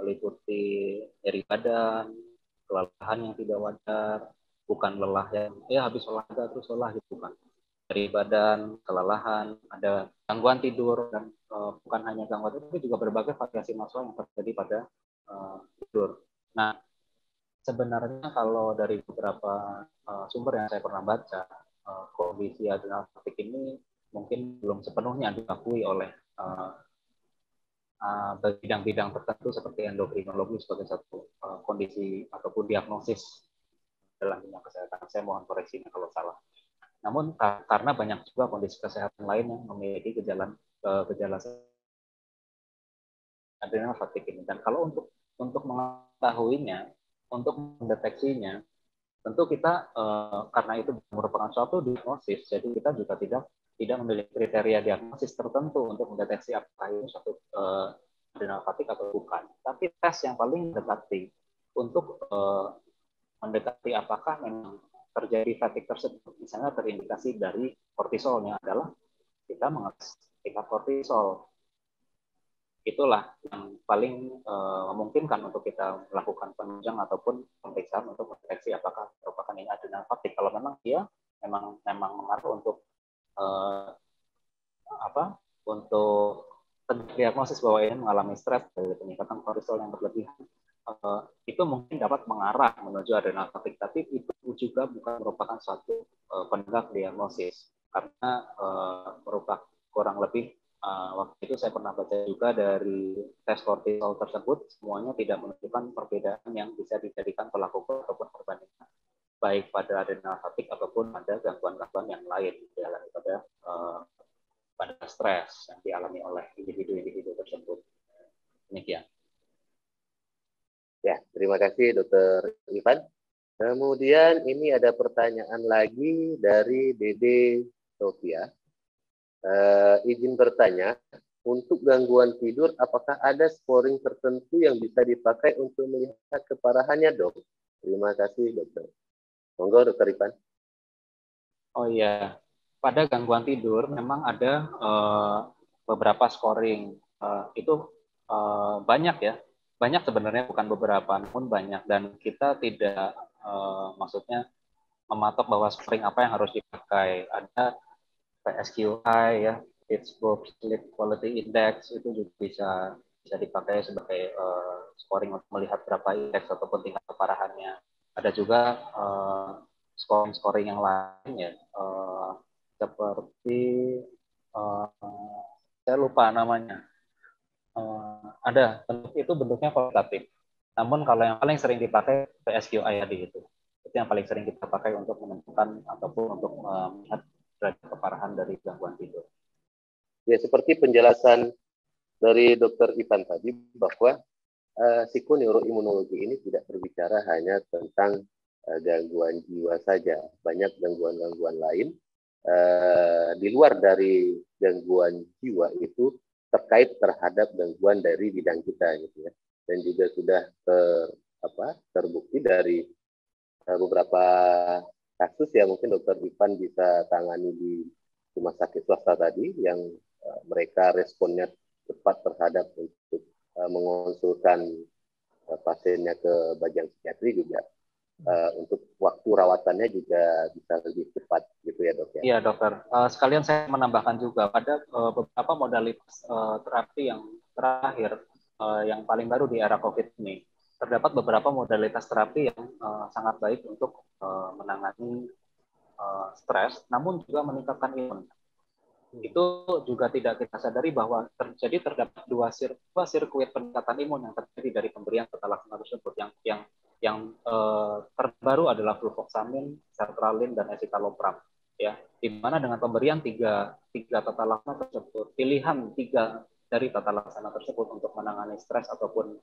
meliputi nyeri badan, kelelahan yang tidak wajar, bukan lelah yang habis olahraga terus lelah gitu kan. Dari badan, kelelahan, ada gangguan tidur, dan bukan hanya gangguan tidur, tapi juga berbagai variasi masalah yang terjadi pada tidur. Nah, sebenarnya kalau dari beberapa sumber yang saya pernah baca, kondisi adrenal fatigue ini mungkin belum sepenuhnya diakui oleh bidang-bidang tertentu seperti endokrinologi sebagai satu kondisi ataupun diagnosis dalam bidang kesehatan. Saya mohon koreksinya kalau salah. Namun karena banyak juga kondisi kesehatan lain yang memiliki gejala adrenal fatigue ini. Dan kalau untuk mengetahuinya, untuk mendeteksinya, tentu kita karena itu merupakan suatu diagnosis, jadi kita juga tidak memiliki kriteria diagnosis tertentu untuk mendeteksi apakah itu suatu adrenal fatigue atau bukan. Tapi tes yang paling mendekati untuk mendekati apakah memang terjadi fatigue tersebut, misalnya terindikasi dari kortisolnya adalah kita mengetes tingkat kortisol. Itulah yang paling memungkinkan untuk kita melakukan penunjang ataupun pemeriksaan untuk mendeteksi apakah merupakan ini adrenal fatigue. Kalau memang dia memang mengaruh untuk untuk diagnosis bahwa ini mengalami stres dari peningkatan kortisol yang berlebihan, itu mungkin dapat mengarah menuju adrenal fatigue, tapi itu juga bukan merupakan suatu penegak diagnosis karena merupakan kurang lebih waktu itu saya pernah baca juga dari tes kortisol tersebut semuanya tidak menunjukkan perbedaan yang bisa dijadikan tolak ukur ataupun perbandingan baik pada adrenal fatigue ataupun pada gangguan-gangguan yang lain dialami pada stres yang dialami oleh individu-individu tersebut. Demikian. Ya, terima kasih Dr. Ivan. Kemudian ini ada pertanyaan lagi dari Dede Sofia. Izin bertanya, untuk gangguan tidur apakah ada scoring tertentu yang bisa dipakai untuk melihat keparahannya, Dok? Terima kasih, Dokter. Monggo, Dr. Ivan. Oh iya, pada gangguan tidur memang ada beberapa scoring. Itu banyak ya. Banyak sebenarnya, bukan beberapa, namun banyak, dan kita tidak maksudnya mematok bahwa scoring apa yang harus dipakai. Ada PSQI ya, Pittsburgh Sleep Quality Index, itu juga bisa dipakai sebagai scoring untuk melihat berapa indeks ataupun tingkat keparahannya. Ada juga scoring yang lain ya, seperti saya lupa namanya. Ada, itu bentuknya kualitatif. Namun kalau yang paling sering dipakai PSQI tadi itu yang paling sering kita pakai untuk menentukan ataupun untuk melihat derajat keparahan dari gangguan tidur. Ya, seperti penjelasan dari Dr. Ivan tadi bahwa psikoneuroimunologi ini tidak berbicara hanya tentang gangguan jiwa saja, banyak gangguan-gangguan lain di luar dari gangguan jiwa itu terkait terhadap gangguan dari bidang kita gitu ya. Dan juga sudah terbukti dari beberapa kasus ya, mungkin Dr. Ivan bisa tangani di rumah sakit swasta tadi yang mereka responnya cepat terhadap untuk mengonsulkan pasiennya ke bagian psikiatri juga untuk waktu rawatannya juga bisa lebih cepat gitu ya dok ya. Iya dokter. Sekalian saya menambahkan juga pada beberapa modalitas terapi yang terakhir yang paling baru di era COVID ini. Terdapat beberapa modalitas terapi yang sangat baik untuk menangani stres, namun juga meningkatkan imun. Itu juga tidak kita sadari bahwa terdapat dua sirkuit peningkatan imun yang terjadi dari pemberian tata laksana tersebut. Yang terbaru adalah fluvoxamin, sertralin, dan escitalopram. Ya, di mana dengan pemberian tiga tata laksana tersebut, pilihan tiga dari tata laksana tersebut untuk menangani stres ataupun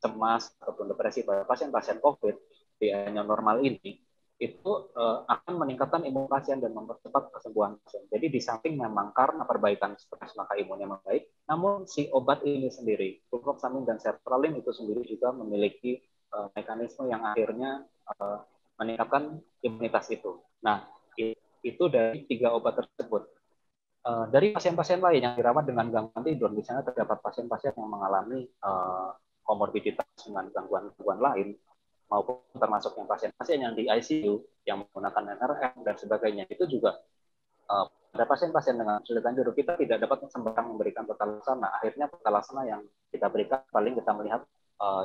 cemas ataupun depresi pada pasien-pasien COVID di era normal ini, itu akan meningkatkan imun pasien dan mempercepat kesembuhan pasien. Jadi di samping memang karena perbaikan stres maka imunnya membaik, namun si obat ini sendiri, fluvoxamin dan sertralin itu sendiri juga memiliki mekanisme yang akhirnya meningkatkan imunitas itu. Nah, itu dari tiga obat tersebut. Dari pasien-pasien lain yang dirawat dengan gangguan tidur, di sana terdapat pasien-pasien yang mengalami komorbiditas dengan gangguan-gangguan lain, maupun termasuk yang pasien-pasien yang di ICU yang menggunakan NRM dan sebagainya. Itu juga pada pasien-pasien dengan kesulitan tidur kita tidak dapat sembarang memberikan tata laksana. Akhirnya tata laksana yang kita berikan paling kita melihat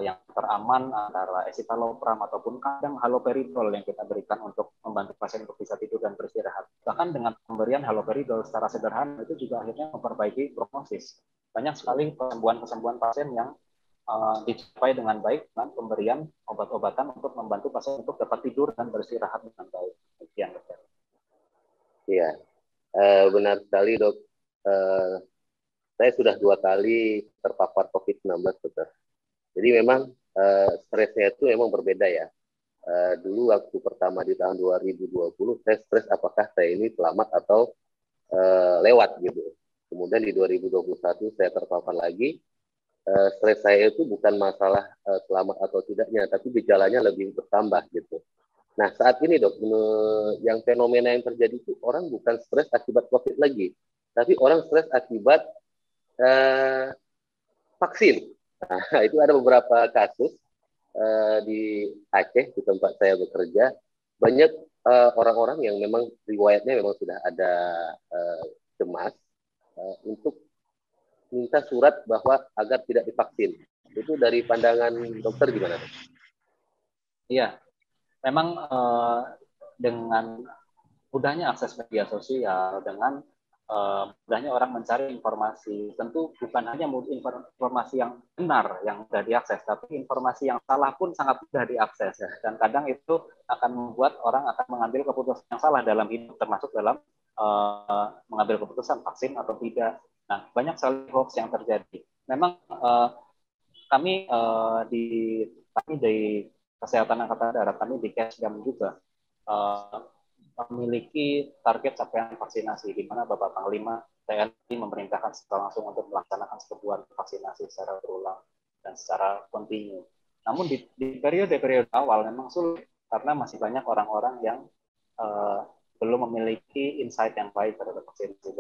yang teraman antara escitalopram ataupun kadang haloperidol yang kita berikan untuk membantu pasien untuk bisa tidur dan beristirahat. Bahkan dengan pemberian haloperidol secara sederhana itu juga akhirnya memperbaiki prognosis. Banyak sekali kesembuhan pasien yang dicapai dengan baik dengan pemberian obat-obatan untuk membantu pasien untuk dapat tidur dan beristirahat dengan baik. Sekian, dokter. Iya, benar sekali dok. Saya sudah 2 kali terpapar COVID-19 dokter. Jadi memang stresnya itu memang berbeda ya. Dulu waktu pertama di tahun 2020 saya stres apakah saya ini selamat atau lewat gitu. Kemudian di 2021 saya terpapar lagi. Stres saya itu bukan masalah selamat atau tidaknya, tapi gejalanya lebih bertambah gitu. Nah saat ini dok, yang fenomena yang terjadi itu orang bukan stres akibat COVID lagi, tapi orang stres akibat vaksin. Nah, itu ada beberapa kasus di Aceh, di tempat saya bekerja, banyak orang-orang yang memang riwayatnya memang sudah ada cemas untuk minta surat bahwa agar tidak divaksin. Itu dari pandangan dokter gimana? Iya, memang dengan mudahnya akses media sosial, dengan mudahnya orang mencari informasi, tentu bukan hanya informasi yang benar yang mudah diakses, tapi informasi yang salah pun sangat mudah diakses. Dan kadang itu akan membuat orang akan mengambil keputusan yang salah dalam hidup, termasuk dalam mengambil keputusan vaksin atau tidak. Nah, banyak sekali hoax yang terjadi. Memang kami di Kesehatan Angkatan Darat, kami di Kesdam juga memiliki target capaian vaksinasi, di mana Bapak Panglima TNI memerintahkan secara langsung untuk melaksanakan serbuan vaksinasi secara berulang dan secara kontinu. Namun di periode-periode awal memang sulit karena masih banyak orang-orang yang belum memiliki insight yang baik terhadap vaksinasi.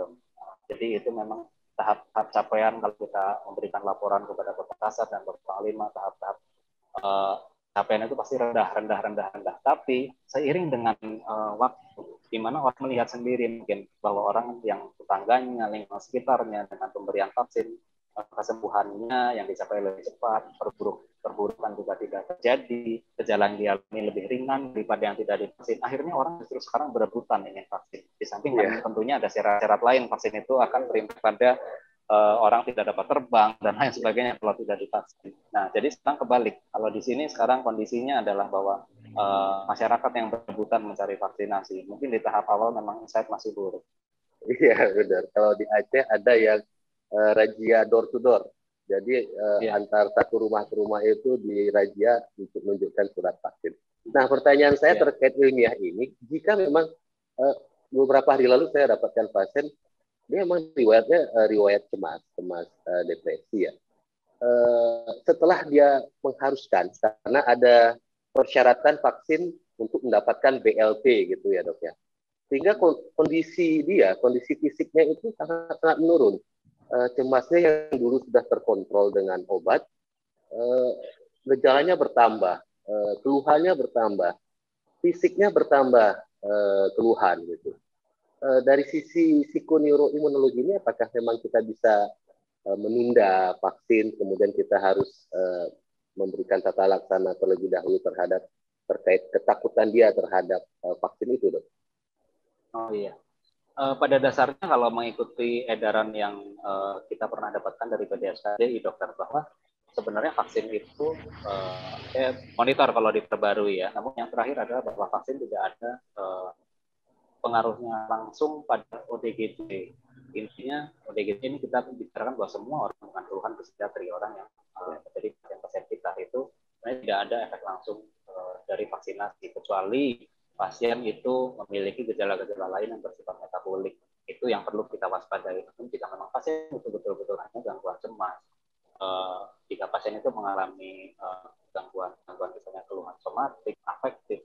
Jadi itu memang tahap-tahap capaian kalau kita memberikan laporan kepada Bapak Kasat dan Bapak Panglima, tahap-tahap capaian itu pasti rendah. Tapi seiring dengan waktu, di mana orang melihat sendiri mungkin bahwa orang yang tetangganya, lingkungan sekitarnya dengan pemberian vaksin, kesembuhannya yang dicapai lebih cepat, perburukan juga tidak terjadi, gejala yang dialami lebih ringan daripada yang tidak divaksin. Akhirnya orang justru sekarang berebutan ingin vaksin. Di samping tentunya ada syarat-syarat lain, vaksin itu akan berimpact pada orang tidak dapat terbang dan lain sebagainya kalau tidak divaksin. Nah, jadi sekarang kebalik. Kalau di sini sekarang kondisinya adalah bahwa masyarakat yang berebutan mencari vaksinasi. Mungkin di tahap awal memang insight masih buruk. Iya benar. Kalau di Aceh ada yang razia door to door. Jadi antar satu rumah ke rumah itu di razia untuk menunjukkan surat vaksin. Nah, pertanyaan saya terkait ilmiah ini, jika memang beberapa hari lalu saya dapatkan pasien, dia memang riwayat cemas depresi ya. Setelah dia mengharuskan karena ada persyaratan vaksin untuk mendapatkan BLT gitu ya dok ya. sehingga kondisi fisiknya itu sangat menurun. Cemasnya yang dulu sudah terkontrol dengan obat, gejalanya bertambah, keluhannya bertambah, fisiknya bertambah keluhan gitu. Dari sisi psikoneuroimunologi ini, apakah memang kita bisa menunda vaksin, kemudian kita harus memberikan tata laksana terlebih dahulu terkait ketakutan dia terhadap vaksin itu, dok? Oh iya. Pada dasarnya kalau mengikuti edaran yang kita pernah dapatkan dari PDSKDI, dokter, bahwa sebenarnya vaksin itu monitor kalau diperbarui ya. Namun yang terakhir adalah bahwa vaksin tidak ada pengaruhnya langsung pada ODGJ. Intinya ODGJ ini kita bicarakan bahwa semua orang dengan keluhan psikiatri, orang yang menjadi pasien kita itu sebenarnya tidak ada efek langsung dari vaksinasi, kecuali pasien itu memiliki gejala-gejala lain yang bersifat metabolik. Itu yang perlu kita waspadai. Jika memang pasien itu betul-betul hanya gangguan cemas, jika pasien itu mengalami gangguan misalnya keluhan somatik, afektif,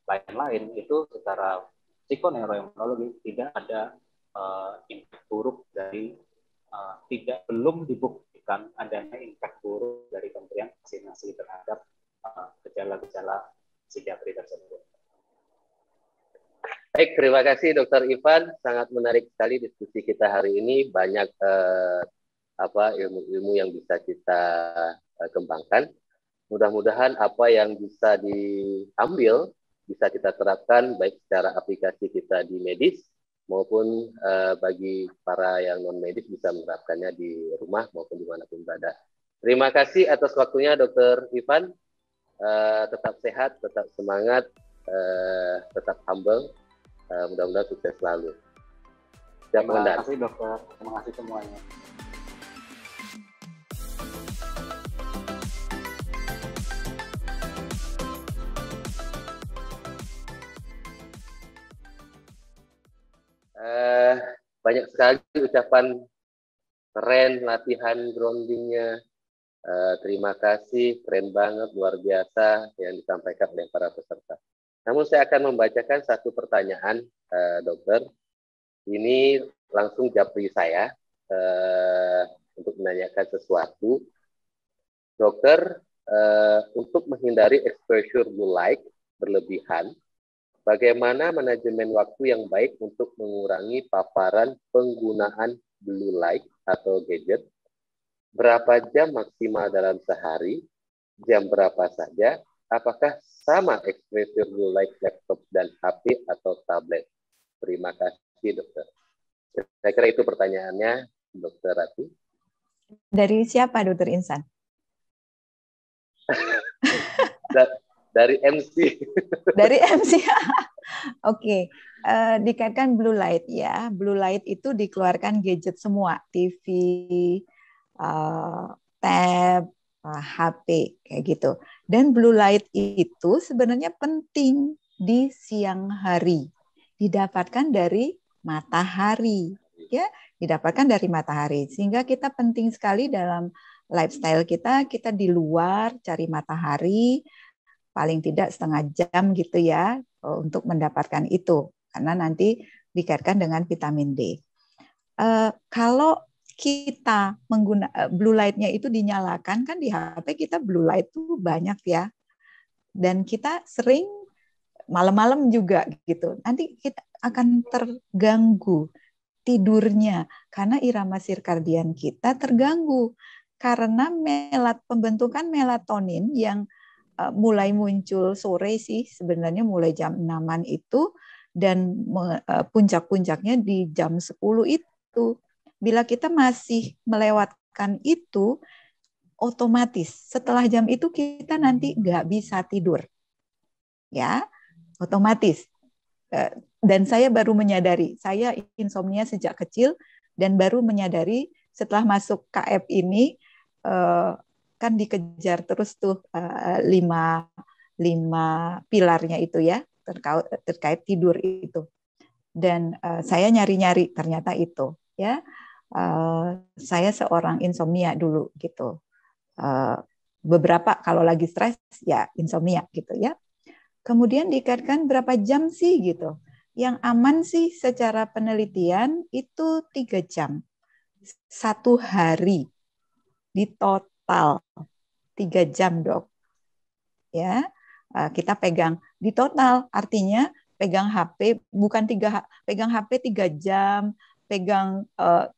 lain-lain, itu secara psikoneuroimunologi tidak ada impact buruk dari belum dibuktikan adanya impact buruk dari pemberian vaksinasi terhadap gejala-gejala psikiatri tersebut. Baik, terima kasih Dr. Ivan. Sangat menarik sekali diskusi kita hari ini. Banyak ilmu-ilmu yang bisa kita kembangkan. Mudah-mudahan apa yang bisa diambil bisa kita terapkan baik secara aplikasi kita di medis maupun bagi para yang non medis bisa menerapkannya di rumah maupun dimanapun berada. Terima kasih atas waktunya Dr. Ivan. Tetap sehat, tetap semangat, tetap humble. Mudah-mudahan sukses selalu. Terima kasih dokter, terima kasih semuanya. Banyak sekali ucapan keren, latihan groundingnya. Terima kasih, keren banget, luar biasa yang disampaikan oleh para peserta. Namun saya akan membacakan satu pertanyaan, dokter. Ini langsung japri saya untuk menanyakan sesuatu. Dokter, untuk menghindari exposure blue light berlebihan, bagaimana manajemen waktu yang baik untuk mengurangi paparan penggunaan blue light atau gadget? Berapa jam maksimal dalam sehari? Jam berapa saja? Apakah sama exposure blue light laptop dan HP atau tablet? Terima kasih, dokter. Saya kira itu pertanyaannya, Dokter Rati. Dari siapa, Dokter Insan? Dari MC. Dari MC. Oke. Dikaitkan blue light ya. Blue light itu dikeluarkan gadget semua, TV, tab, HP kayak gitu. Dan blue light itu sebenarnya penting di siang hari. Didapatkan dari matahari, ya, didapatkan dari matahari. Sehingga kita penting sekali dalam lifestyle kita di luar cari matahari paling tidak setengah jam gitu ya untuk mendapatkan itu. Karena nanti dikaitkan dengan vitamin D. Kalau kita menggunakan blue light-nya itu dinyalakan, kan di HP kita blue light itu banyak ya. Dan kita sering malam-malam juga gitu. Nanti kita akan terganggu tidurnya karena irama sirkadian kita terganggu karena pembentukan melatonin yang mulai muncul sore sih, sebenarnya mulai jam 6-an itu dan puncak-puncaknya di jam 10 itu. Bila kita masih melewatkan itu, otomatis setelah jam itu kita nanti nggak bisa tidur. Ya, otomatis. Dan saya baru menyadari, saya insomnia sejak kecil dan baru menyadari setelah masuk KF ini, kan dikejar terus tuh 5 pilarnya itu ya, terkait tidur itu. Dan saya nyari-nyari ternyata itu ya. Saya seorang insomnia dulu gitu. Beberapa kalau lagi stres ya insomnia gitu ya. Kemudian dikaitkan berapa jam sih gitu. yang aman sih secara penelitian itu 3 jam. 1 hari di total 3 jam, Dok. Ya, kita pegang di total, artinya pegang HP bukan pegang HP 3 jam, pegang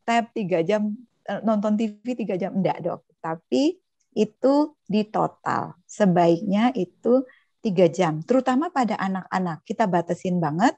tab 3 jam, nonton TV 3 jam, enggak, Dok. Tapi itu di total. Sebaiknya itu 3 jam, terutama pada anak-anak. Kita batasin banget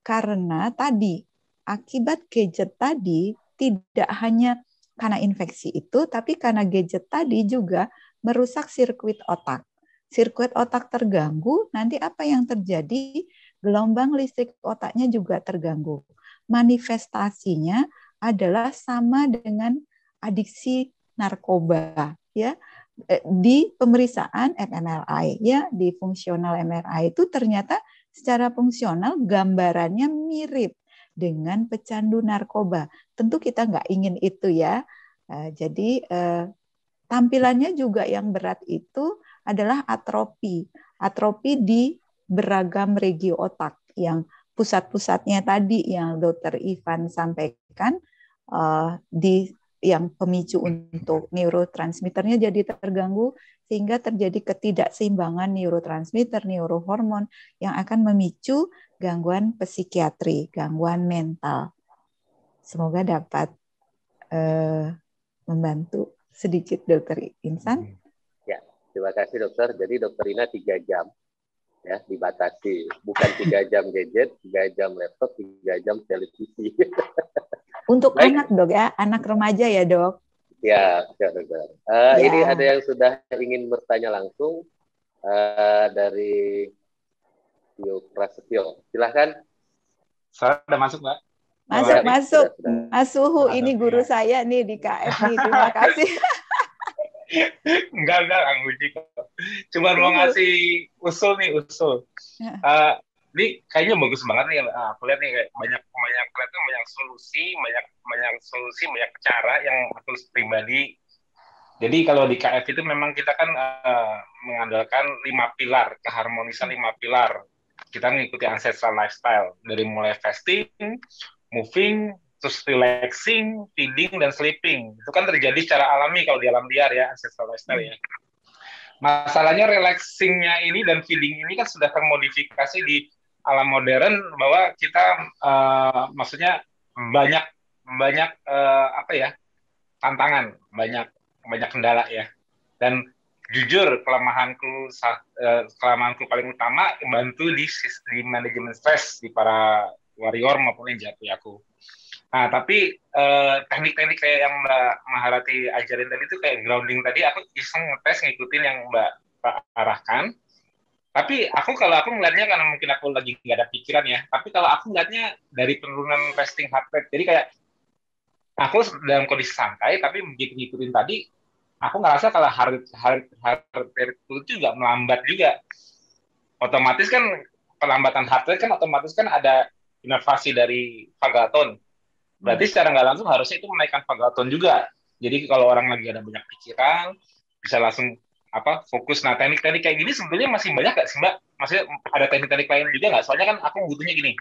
karena tadi akibat gadget tadi tidak hanya karena infeksi itu, tapi karena gadget tadi juga merusak sirkuit otak. Sirkuit otak terganggu, nanti apa yang terjadi? Gelombang listrik otaknya juga terganggu. Manifestasinya adalah sama dengan adiksi narkoba, ya. Di pemeriksaan fMRI, ya, di fungsional MRI itu ternyata secara fungsional gambarannya mirip dengan pecandu narkoba. Tentu kita nggak ingin itu, ya. Jadi tampilannya juga yang berat itu adalah atrofi. Atrofi di beragam regio otak yang pusat-pusatnya tadi yang Dr. Ivan sampaikan, di yang pemicu untuk neurotransmitternya jadi terganggu sehingga terjadi ketidakseimbangan neurotransmitter, neurohormon yang akan memicu gangguan psikiatri, gangguan mental. Semoga dapat membantu sedikit, Dokter Insan. Ya, terima kasih, Dokter. Jadi Dokter Ina 3 jam ya dibatasi, bukan 3 jam gadget, 3 jam laptop, 3 jam televisi. Untuk baik. anak, Dok, ya, anak remaja ya, Dok. Ya, Dokter. Ini ada yang sudah ingin bertanya langsung dari Tio Prasetyo. Silahkan. Saya udah masuk, Mbak. Masuk. Mas Suhu, ini guru saya nih di KF nih. Terima kasih. Enggak, Uji kok. Cuma mau ngasih usul. Ini kayaknya bagus banget nih. Aku lihat nih kayak banyak solusi, banyak cara yang aku pribadi. Jadi kalau di KF itu memang kita kan mengandalkan 5 pilar, keharmonisan 5 pilar. Kita mengikuti ancestral lifestyle dari mulai fasting, moving, terus relaxing, feeding, dan sleeping. Itu kan terjadi secara alami kalau di alam liar ya, ancestral lifestyle ya. Masalahnya relaxingnya ini dan feeding ini kan sudah termodifikasi di alam modern bahwa kita maksudnya banyak tantangan, banyak kendala ya. Dan jujur kelemahanku paling utama bantu di manajemen stres di para warrior maupun yang jatuh aku. Nah, tapi teknik-teknik kayak yang Mbak Maharati ajarin tadi itu kayak grounding tadi, aku iseng ngetes ngikutin yang Mbak arahkan. Tapi kalau aku ngeliatnya karena mungkin aku lagi nggak ada pikiran ya, tapi kalau aku ngeliatnya dari penurunan resting heart rate, jadi kayak aku dalam kondisi santai, tapi begitu ngikutin tadi, aku ngerasa kalau heart rate itu juga melambat juga. Otomatis kan pelambatan heart rate kan otomatis kan ada inovasi dari vagal-tone. Berarti secara nggak langsung harusnya itu menaikkan vagal-tone juga. Jadi kalau orang lagi ada banyak pikiran, bisa langsung fokus. Nah, teknik-teknik kayak gini sebenarnya masih banyak nggak sih, Mbak? Maksudnya ada teknik-teknik lain juga nggak? Soalnya kan aku butuhnya gini.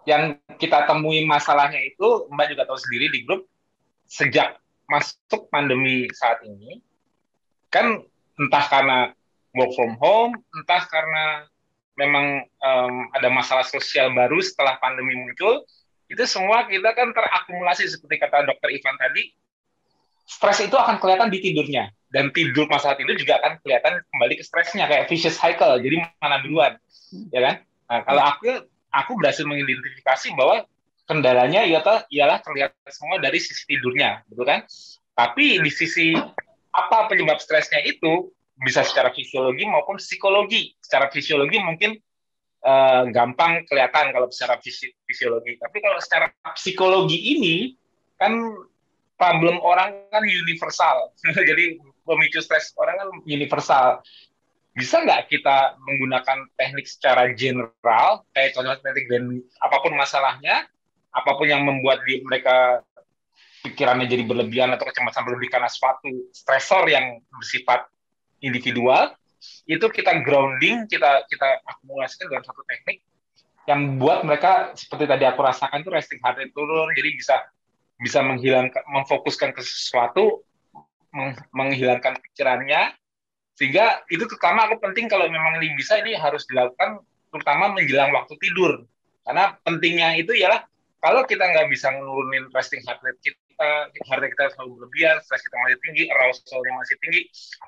Yang kita temui masalahnya itu, Mbak juga tahu sendiri di grup, sejak masuk pandemi saat ini, kan entah karena work from home, entah karena memang ada masalah sosial baru setelah pandemi muncul, itu semua kita kan terakumulasi seperti kata Dr. Ivan tadi, stres itu akan kelihatan di tidurnya, dan masalah tidur juga akan kelihatan kembali ke stresnya, kayak vicious cycle, jadi mana duluan, ya kan? Nah, kalau aku berhasil mengidentifikasi bahwa kendalanya ialah terlihat semua dari sisi tidurnya, betul kan? Tapi di sisi apa penyebab stresnya itu, bisa secara fisiologi maupun psikologi. Secara fisiologi mungkin gampang kelihatan kalau secara fisiologi. Tapi kalau secara psikologi ini, kan problem orang kan universal. Jadi pemicu stres orang kan universal. Bisa nggak kita menggunakan teknik secara general, kayak contoh teknik dan apapun masalahnya, apapun yang membuat mereka pikirannya jadi berlebihan atau kecemasan berlebih karena suatu stresor yang bersifat individual, itu kita grounding, kita akumulasikan dalam satu teknik, yang buat mereka seperti tadi aku rasakan tuh resting heart rate turun, jadi bisa memfokuskan ke sesuatu, menghilangkan pikirannya, sehingga itu terutama aku penting kalau memang ini bisa, ini harus dilakukan terutama menjelang waktu tidur, karena pentingnya itu ialah kalau kita nggak bisa nurunin resting heart rate heart rate kita selalu berlebihan, stres kita masih tinggi, arousalnya masih tinggi,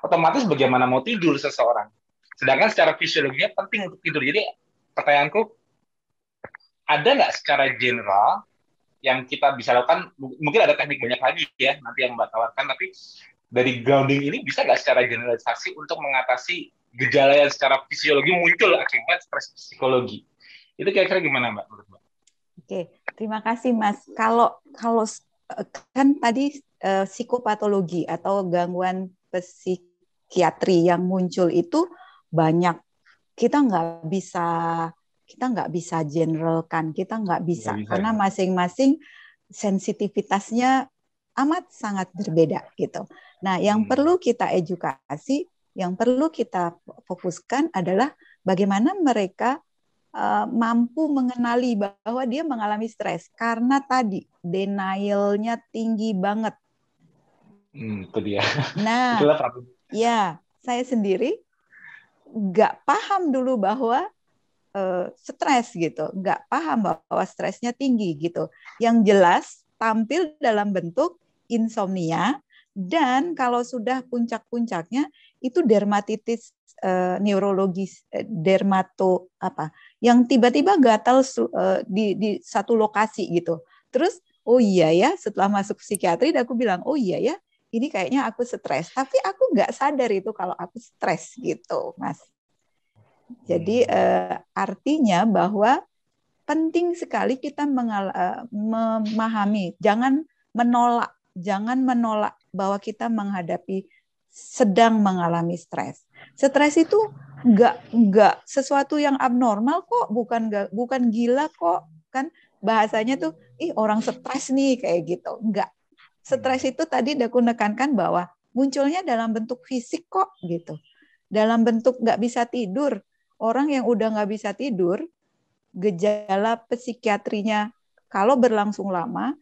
otomatis bagaimana mau tidur seseorang. Sedangkan secara fisiologinya penting untuk tidur. Jadi pertanyaanku, ada nggak secara general yang kita bisa lakukan, mungkin ada teknik banyak lagi ya nanti yang Mbak tawarkan, tapi dari grounding ini bisa nggak secara generalisasi untuk mengatasi gejala yang secara fisiologi muncul akibat stres psikologi? Itu kira-kira gimana Mbak menurut Mbak? Oke, terima kasih Mas. Kalau kan tadi psikopatologi atau gangguan psikiatri yang muncul itu banyak. Kita nggak bisa generalkan, kita nggak bisa karena masing-masing sensitivitasnya amat sangat berbeda gitu. Nah, yang perlu kita edukasi, yang perlu kita fokuskan adalah bagaimana mereka mampu mengenali bahwa dia mengalami stres karena tadi denial-nya tinggi banget. Itu dia. Nah, ya saya sendiri nggak paham dulu bahwa stres gitu, nggak paham bahwa stresnya tinggi gitu. Yang jelas tampil dalam bentuk insomnia, dan kalau sudah puncak-puncaknya itu dermatitis neurologis, dermato apa, yang tiba-tiba gatal di satu lokasi gitu. Terus oh iya ya, setelah masuk psikiatri aku bilang oh iya ya, ini kayaknya aku stres, tapi aku nggak sadar itu kalau aku stres gitu, Mas. Jadi artinya bahwa penting sekali kita memahami, jangan menolak bahwa kita sedang mengalami stres. Stres itu enggak sesuatu yang abnormal kok, bukan gila kok, kan bahasanya tuh orang stres nih kayak gitu. Enggak. Stres itu tadi aku nekankan bahwa munculnya dalam bentuk fisik kok gitu. Dalam bentuk nggak bisa tidur. Orang yang udah nggak bisa tidur, gejala psikiatrinya kalau berlangsung lama,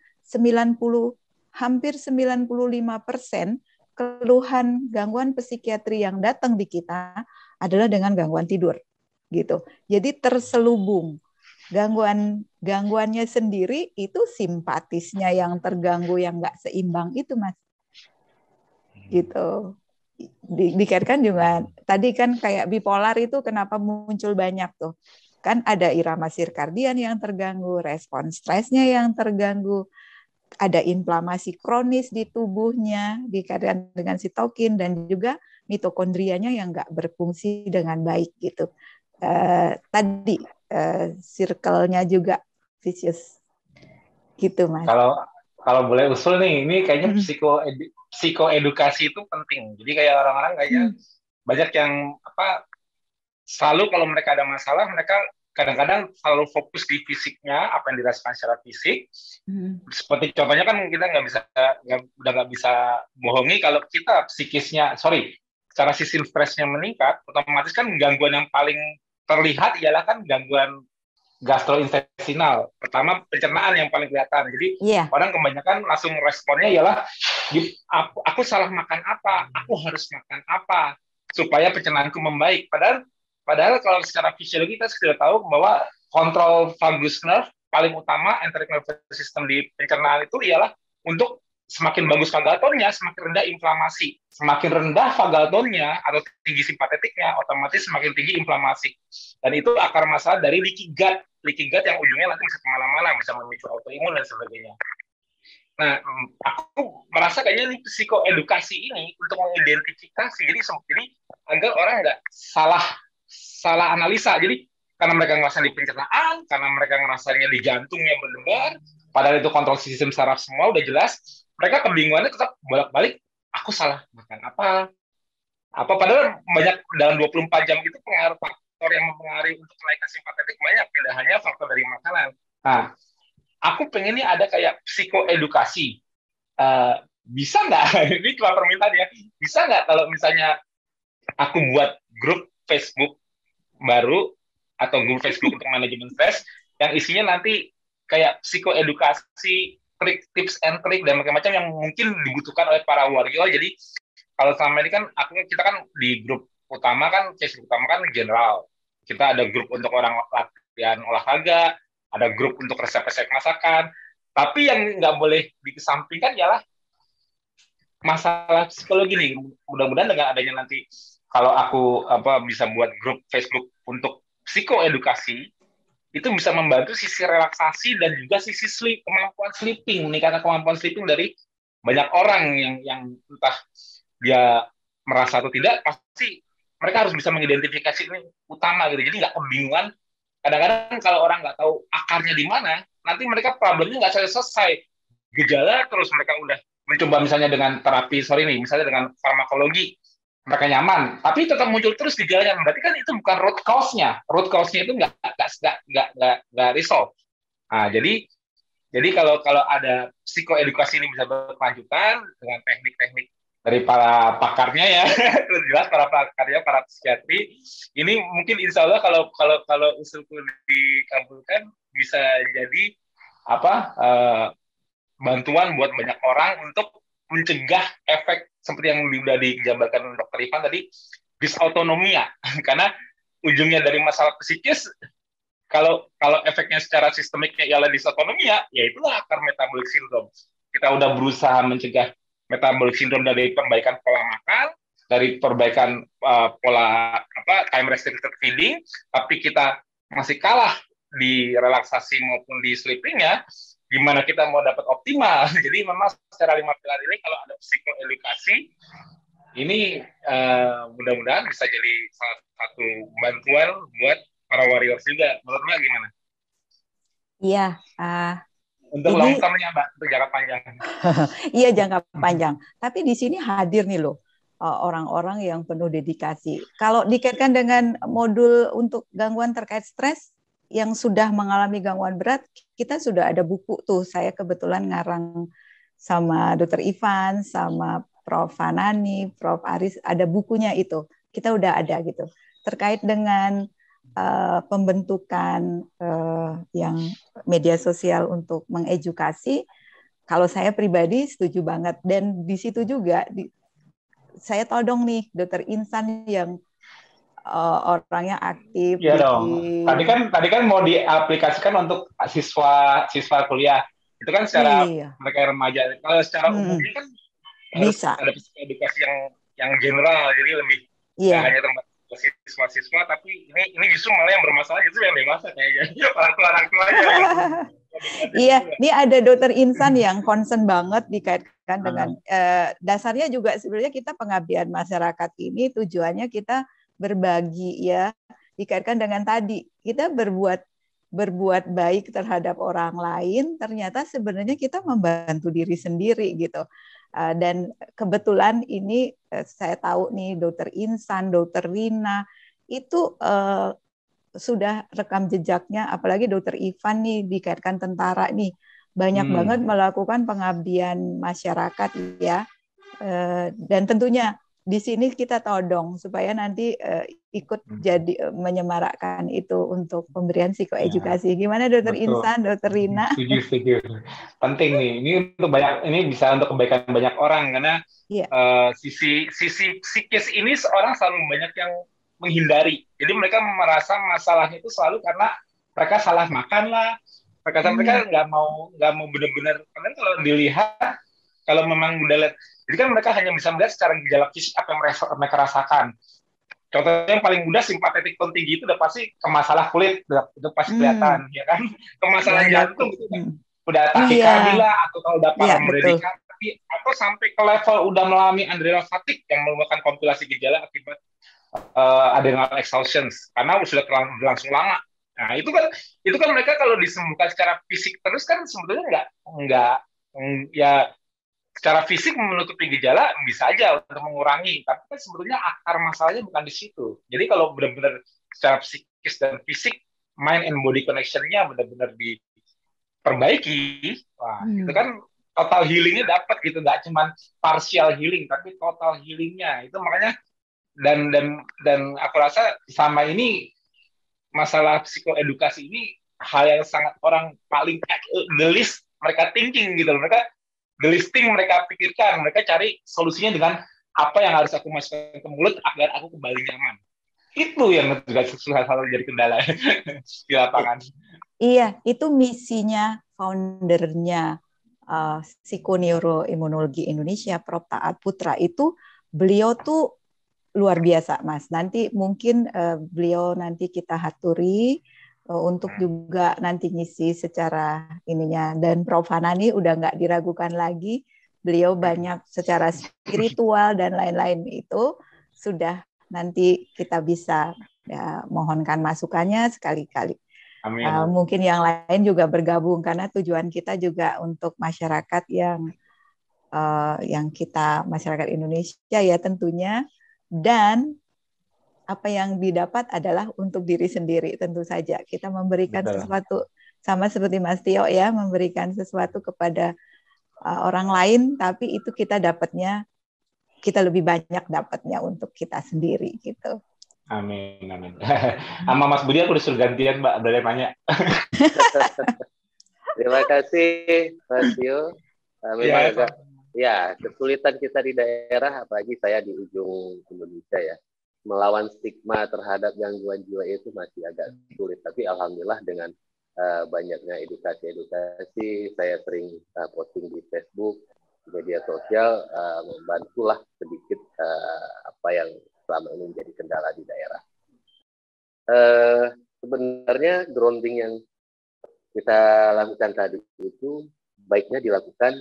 hampir 95% keluhan gangguan psikiatri yang datang di kita adalah dengan gangguan tidur, gitu. Jadi terselubung. Gangguannya sendiri itu simpatisnya yang terganggu, yang nggak seimbang itu, Mas. Gitu. Dikaitkan juga tadi kan kayak bipolar itu kenapa muncul banyak tuh, kan ada irama sirkadian yang terganggu, respon stresnya yang terganggu, ada inflamasi kronis di tubuhnya dikaitkan dengan sitokin, dan juga mitokondrianya yang nggak berfungsi dengan baik gitu. Tadi circle-nya juga vicious gitu, Mas. Kalau boleh usul nih, ini kayaknya psikoedukasi itu penting. Jadi kayak orang-orang kayaknya banyak yang selalu kalau mereka ada masalah, mereka kadang-kadang selalu fokus di fisiknya, apa yang dirasakan secara fisik. Seperti contohnya kan kita udah nggak bisa bohongi kalau kita secara sistem stresnya meningkat, otomatis kan gangguan yang paling terlihat ialah kan gangguan gastrointestinal. Pertama pencernaan yang paling kelihatan. Jadi orang kebanyakan langsung responnya ialah aku salah makan apa, aku harus makan apa supaya pencernaanku membaik. Padahal kalau secara fisiologi kita sudah tahu bahwa kontrol vagus nerve paling utama enteric nervous system di pencernaan itu ialah untuk semakin bagus vagal-tonnya, semakin rendah inflamasi. Semakin rendah vagal-tonnya atau tinggi simpatetiknya, otomatis semakin tinggi inflamasi. Dan itu akar masalah dari leaky gut. Leaky gut yang ujungnya nanti bisa kemana-mana, bisa memicu autoimun dan sebagainya. Nah, aku merasa kayaknya ini psikoedukasi ini untuk mengidentifikasi, jadi agar orang nggak salah analisa. Jadi karena mereka ngerasa di pencernaan, karena mereka ngerasanya di jantungnya berdebar, padahal itu kontrol sistem saraf semua udah jelas, mereka kebingungannya tetap bolak-balik, aku salah makan apa, padahal banyak dalam 24 jam itu faktor yang mempengaruhi untuk kenaikan simpatetik banyak, tidak hanya faktor dari makanan. Nah, aku pengennya ada kayak psikoedukasi. Bisa nggak? Ini cuma permintaan ya. Bisa nggak kalau misalnya aku buat grup Facebook baru atau grup Facebook untuk manajemen stres yang isinya nanti kayak psikoedukasi, tips and trik dan macam-macam yang mungkin dibutuhkan oleh para warrior. Jadi kalau selama ini kan kita kan di grup utama kan, Facebook utama kan general. Kita ada grup untuk orang latihan olahraga, ada grup untuk resep-resep masakan. Tapi yang nggak boleh dikesampingkan ialah masalah psikologi nih. Mudah-mudahan dengan adanya nanti kalau aku bisa buat grup Facebook untuk psikoedukasi, itu bisa membantu sisi relaksasi dan juga sisi kemampuan sleeping, meningkatkan kemampuan sleeping dari banyak orang yang entah dia merasa atau tidak, pasti mereka harus bisa mengidentifikasi ini utama gitu. Jadi nggak kebingungan. Kadang-kadang kalau orang nggak tahu akarnya di mana, nanti mereka problemnya nggak selesai. Gejala terus mereka udah mencoba misalnya dengan terapi, misalnya dengan farmakologi, mereka nyaman, tapi tetap muncul terus gejalanya. Berarti kan itu bukan root cause-nya. Root cause-nya itu nggak resolve. Nah, jadi kalau ada psikoedukasi ini bisa berkelanjutan dengan teknik-teknik dari para pakarnya ya, jelas para pakarnya, para psikiatri, ini mungkin insya Allah kalau usulku dikabulkan bisa jadi bantuan buat banyak orang untuk mencegah efek seperti yang sudah dijabarkan Dr. Ivan tadi, disautonomia. Karena ujungnya dari masalah psikis, kalau efeknya secara sistemiknya ialah disautonomia, ya itulah akar metabolic syndrome. Kita udah berusaha mencegah metabolic syndrome dari perbaikan pola makan, dari perbaikan pola time restricted feeding, tapi kita masih kalah di relaksasi maupun di sleepingnya. Gimana kita mau dapat optimal? Jadi memang secara 5 pilar ini kalau ada psikoedukasi, ini mudah-mudahan bisa jadi salah satu bantuan buat para warriors juga. Menurut Mbak gimana? Iya. Untuk long term-nya, Mbak, untuk jangka panjang. Iya, jangka panjang. Tapi di sini hadir nih loh orang-orang yang penuh dedikasi. Kalau dikaitkan dengan modul untuk gangguan terkait stres, yang sudah mengalami gangguan berat, kita sudah ada buku tuh. Saya kebetulan ngarang sama Dr. Ivan, sama Prof. Fanani, Prof. Aris, ada bukunya itu. Kita udah ada gitu. Terkait dengan pembentukan yang media sosial untuk mengedukasi, kalau saya pribadi setuju banget. Dan di situ juga saya todong nih Dr. Insan yang orangnya aktif. Iya dong. Tadi kan mau diaplikasikan untuk siswa kuliah. Itu kan secara mereka remaja. Kalau secara umumnya kan bisa ada edukasi yang general, jadi lebih hanya terbatas siswa-siswa. Tapi ini justru malah yang bermasalah itu yang dewasa kayaknya. Orang tuanya. Iya, ini ada Dr. Insan yang concern banget dikaitkan dengan dasarnya juga sebenarnya kita pengabdian masyarakat ini tujuannya kita berbagi ya, dikaitkan dengan tadi kita berbuat baik terhadap orang lain, ternyata sebenarnya kita membantu diri sendiri gitu. Dan kebetulan ini saya tahu nih Dr. Insan, Dr. Rina itu sudah rekam jejaknya, apalagi Dr. Ivan nih dikaitkan tentara nih banyak banget melakukan pengabdian masyarakat ya, dan tentunya di sini kita todong supaya nanti ikut jadi menyemarakkan itu untuk pemberian psikoedukasi. Gimana Dr. Insan, Dr. Rina? Setuju. Penting nih. Ini bisa untuk kebaikan banyak orang karena sisi psikis ini seorang selalu banyak yang menghindari. Jadi mereka merasa masalahnya itu selalu karena mereka salah makan lah. Mereka nggak mau benar-benar. Karena kalau dilihat, kalau memang udah lihat, jadi kan mereka hanya bisa melihat secara gejala fisik apa yang mereka rasakan. Contohnya yang paling mudah simpatetik tone tinggi itu udah pasti ke masalah kulit, itu pasti kelihatan, ya kan? Ke masalah jantung itu udah takikardia atau kalau udah parah berdikari, atau sampai ke level udah mengalami adrenal fatigue yang merupakan kompilasi gejala akibat adrenal exhaustion karena sudah berlangsung lama. Nah itu kan mereka kalau disembuhkan secara fisik terus kan sebetulnya nggak ya. Secara fisik menutupi gejala bisa aja untuk mengurangi, tapi kan sebetulnya akar masalahnya bukan di situ. Jadi kalau benar-benar secara psikis dan fisik, mind and body connection-nya benar-benar diperbaiki, itu kan total healing-nya dapat gitu, nggak cuma partial healing, tapi total healing-nya. Itu makanya dan aku rasa sama ini masalah psikoedukasi ini hal yang sangat orang paling the least mereka thinking gitu loh. Mereka the least thing mereka pikirkan, mereka cari solusinya dengan apa yang harus aku masukkan ke mulut agar aku kembali nyaman. Itu yang juga selalu jadi kendala di lapangan. Iya, itu misinya foundernya Psikoneuroimunologi Indonesia, Prof. Taat Putra. Itu beliau tuh luar biasa, Mas. Nanti mungkin beliau nanti kita haturi untuk juga nanti ngisi secara ininya. Dan Prof. Hanani udah nggak diragukan lagi. Beliau banyak secara spiritual dan lain-lain itu sudah nanti kita bisa mohonkan masukannya sekali-kali. Amin. Mungkin yang lain juga bergabung karena tujuan kita juga untuk masyarakat yang kita masyarakat Indonesia ya tentunya. Dan apa yang didapat adalah untuk diri sendiri tentu saja. Kita memberikan sesuatu sama seperti Mas Tio ya, memberikan sesuatu kepada orang lain, tapi itu kita dapatnya, kita lebih banyak dapatnya untuk kita sendiri gitu. Amin, amin. Sama Mas Budi aku disuruh gantian, Mbak, boleh tanya. Terima kasih, Mas Tio. Memang agak ya, kesulitan kita di daerah, apalagi saya di ujung Indonesia ya, melawan stigma terhadap gangguan jiwa itu masih agak sulit. Tapi alhamdulillah dengan banyaknya edukasi, saya sering posting di Facebook, media sosial, membantulah sedikit apa yang selama ini menjadi kendala di daerah. Sebenarnya grounding yang kita lakukan tadi itu baiknya dilakukan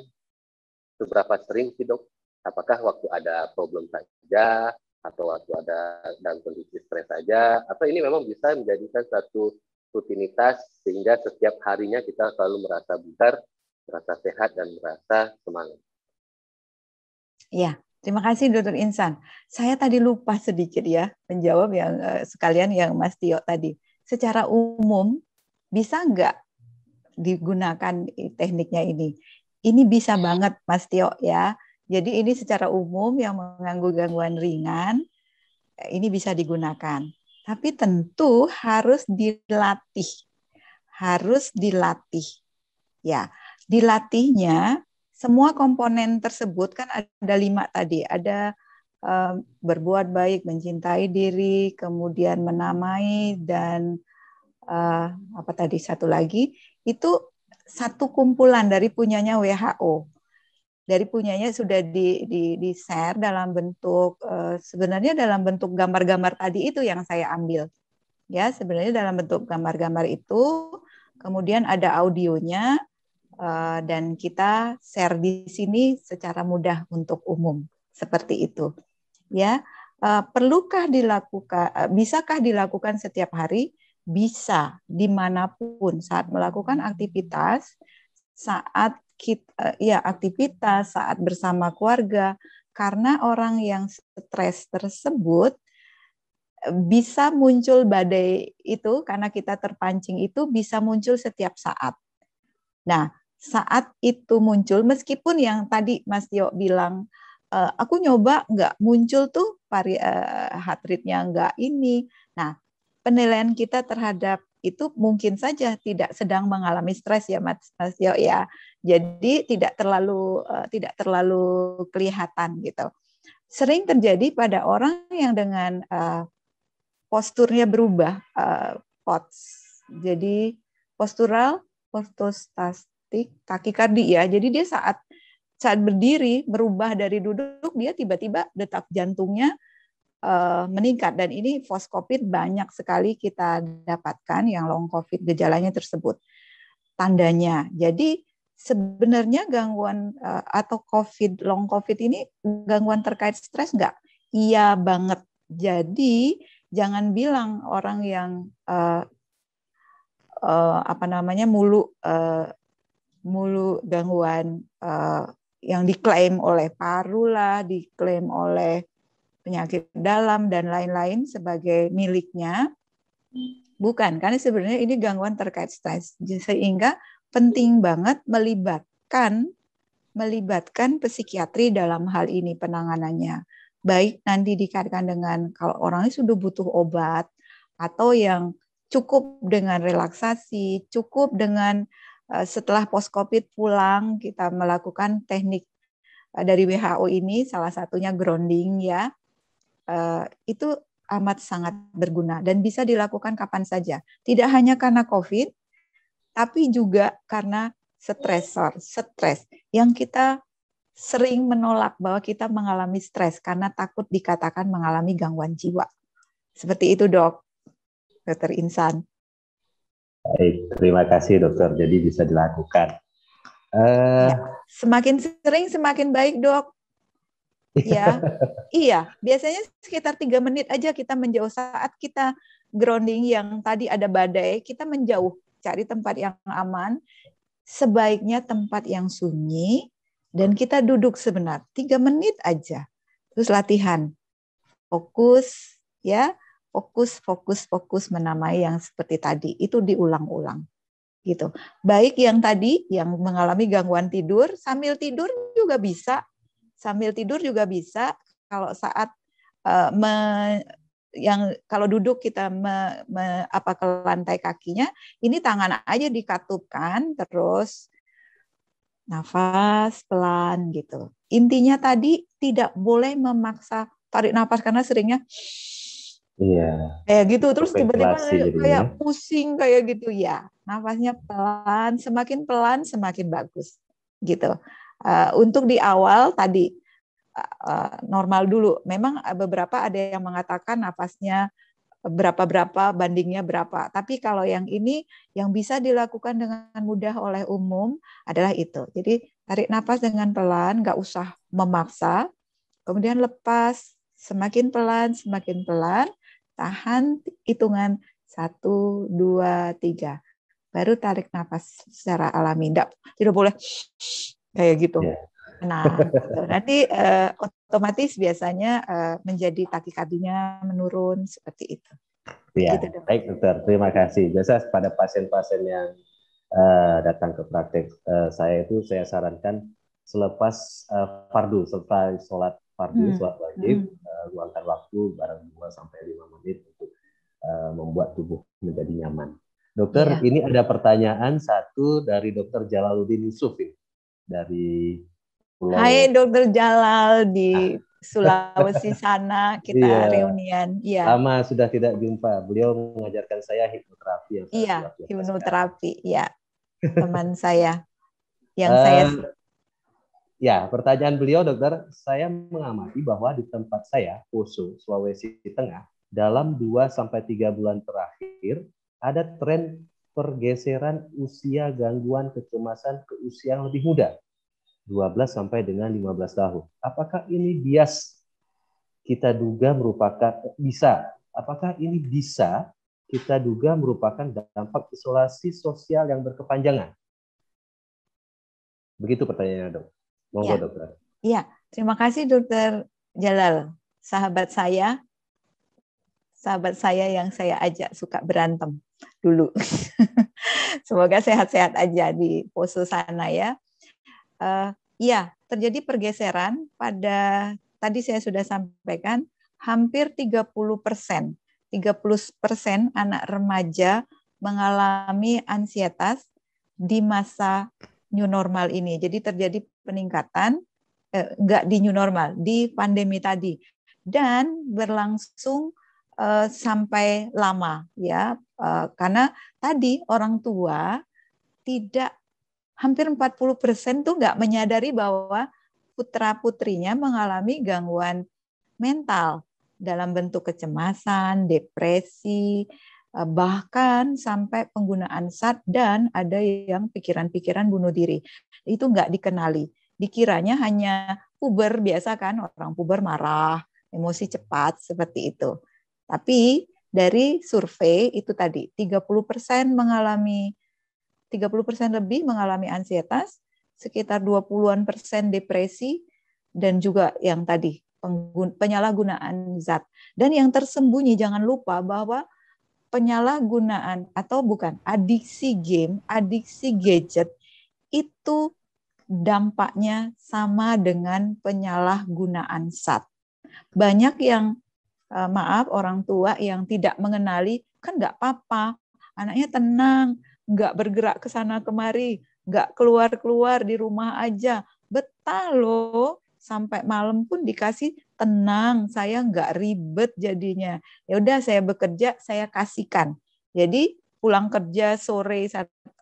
seberapa sering sih, Dok? Apakah waktu ada problem saja, atau waktu ada dalam kondisi stres saja, atau ini memang bisa menjadikan satu rutinitas sehingga setiap harinya kita selalu merasa bugar, merasa sehat, dan merasa semangat? Ya, terima kasih Dr. Insan. Saya tadi lupa sedikit ya menjawab yang sekalian yang Mas Tio tadi. Secara umum, bisa nggak digunakan tekniknya ini? Ini bisa banget, Mas Tio ya. Jadi ini secara umum yang mengganggu gangguan ringan, ini bisa digunakan. Tapi tentu harus dilatih. Harus dilatih. Ya, dilatihnya semua komponen tersebut kan ada 5 tadi. Ada berbuat baik, mencintai diri, kemudian menamai, dan apa tadi satu lagi, itu satu kumpulan dari punyanya WHO. Dari punyanya sudah di-share dalam bentuk sebenarnya dalam bentuk gambar-gambar tadi itu yang saya ambil. Ya, sebenarnya dalam bentuk gambar-gambar itu, kemudian ada audionya dan kita share di sini secara mudah untuk umum seperti itu. Ya, perlukah dilakukan? Bisakah dilakukan setiap hari? Bisa, dimanapun saat melakukan aktivitas, saat aktivitas saat bersama keluarga, karena orang yang stres tersebut bisa muncul badai itu karena kita terpancing itu bisa muncul setiap saat. Nah, saat itu muncul, meskipun yang tadi Mas Tio bilang, aku nyoba nggak muncul tuh heart rate-nya nggak ini. Nah, penilaian kita terhadap itu mungkin saja tidak sedang mengalami stres ya Mas Tio ya. Jadi tidak terlalu kelihatan gitu. Sering terjadi pada orang yang dengan posturnya berubah, POTS. Jadi postural, ortostastik, takikardi ya. Jadi dia saat berdiri berubah dari duduk, dia tiba-tiba detak jantungnya meningkat, dan ini post COVID banyak sekali kita dapatkan yang long COVID gejalanya tersebut tandanya. Jadi sebenarnya gangguan atau COVID long COVID ini gangguan terkait stres nggak? Iya banget. Jadi jangan bilang orang yang mulu gangguan yang diklaim oleh paru lah, diklaim oleh penyakit dalam dan lain-lain sebagai miliknya, bukan, karena sebenarnya ini gangguan terkait stres, sehingga penting banget melibatkan psikiatri dalam hal ini penanganannya, baik nanti dikaitkan dengan kalau orangnya sudah butuh obat atau yang cukup dengan relaksasi, cukup dengan setelah post-COVID pulang kita melakukan teknik dari WHO ini, salah satunya grounding ya, itu amat sangat berguna dan bisa dilakukan kapan saja. Tidak hanya karena COVID, tapi juga karena stres yang kita sering menolak bahwa kita mengalami stres karena takut dikatakan mengalami gangguan jiwa. Seperti itu, Dok. Dr. Insan. Baik, terima kasih dokter. Jadi bisa dilakukan. Ya, semakin sering semakin baik, Dok. Ya, iya. Biasanya sekitar 3 menit aja kita menjauh saat kita grounding yang tadi ada badai, kita menjauh, cari tempat yang aman. Sebaiknya tempat yang sunyi dan kita duduk sebentar, 3 menit aja. Terus latihan, fokus, ya. Fokus menamai yang seperti tadi itu diulang-ulang gitu. Baik yang tadi yang mengalami gangguan tidur, sambil tidur juga bisa kalau saat kalau duduk kita ke lantai kakinya, ini tangan aja dikatupkan terus nafas pelan gitu. Intinya tadi tidak boleh memaksa tarik nafas karena seringnya iya. Kayak gitu, terus tiba-tiba kayak ya. pusing kayak gitu ya. Nafasnya pelan, semakin bagus, gitu. Untuk di awal tadi normal dulu. Memang beberapa ada yang mengatakan nafasnya berapa bandingnya berapa. Tapi kalau yang ini yang bisa dilakukan dengan mudah oleh umum adalah itu. Jadi tarik nafas dengan pelan, nggak usah memaksa. Kemudian lepas, semakin pelan. Tahan hitungan 1, 2, 3. Baru tarik nafas secara alami. Tidak boleh kayak gitu. Nah, gitu. Nanti otomatis biasanya menjadi takikardinya menurun seperti itu. Ya, gitu, baik dokter. Terima kasih. Biasa pada pasien-pasien yang datang ke praktek saya sarankan selepas fardu, selesai sholat fardu, sholat wajib, luangkan waktu barang 2-5 menit untuk membuat tubuh menjadi nyaman. Dokter, ini ada pertanyaan satu dari Dokter Jalaluddin Yusuf dari Pulau. Hai Dokter Jalal di Sulawesi sana, kita reunian. Iya. Lama sudah tidak jumpa. Beliau mengajarkan saya hipnoterapi. Iya, hipnoterapi. Ya, teman saya yang saya. Ya, pertanyaan beliau, dokter, saya mengamati bahwa di tempat saya, Poso, Sulawesi Tengah, dalam 2-3 bulan terakhir, ada tren pergeseran usia gangguan kecemasan ke usia yang lebih muda, 12 sampai dengan 15 tahun. Apakah ini bias kita duga merupakan, apakah ini bisa kita duga merupakan dampak isolasi sosial yang berkepanjangan? Begitu pertanyaannya, dok. Monggo, dokter. Iya, terima kasih Dokter Jalal, sahabat saya yang saya ajak suka berantem dulu. Semoga sehat-sehat aja di Poso sana ya. Iya, terjadi pergeseran pada tadi saya sudah sampaikan hampir 30% anak remaja mengalami ansietas di masa new normal ini. Jadi terjadi peningkatan, enggak di new normal, di pandemi tadi. Dan berlangsung sampai lama, ya, karena tadi orang tua tidak, hampir 40% tuh nggak menyadari bahwa putra-putrinya mengalami gangguan mental dalam bentuk kecemasan, depresi, bahkan sampai penggunaan zat dan ada yang pikiran-pikiran bunuh diri. Itu nggak dikenali. Dikiranya hanya puber biasa kan, orang puber marah, emosi cepat seperti itu. Tapi dari survei itu tadi 30% lebih mengalami ansietas, sekitar 20% depresi dan juga yang tadi penyalahgunaan zat. Dan yang tersembunyi jangan lupa bahwa penyalahgunaan atau bukan adiksi game, adiksi gadget itu dampaknya sama dengan penyalahgunaan zat. Banyak yang maaf orang tua yang tidak mengenali, kan nggak apa-apa Anaknya tenang, nggak bergerak ke sana kemari, nggak keluar-keluar, di rumah aja. Betah loh, sampai malam pun dikasih tenang, saya nggak ribet jadinya. Ya udah saya bekerja, saya kasihkan. Jadi pulang kerja sore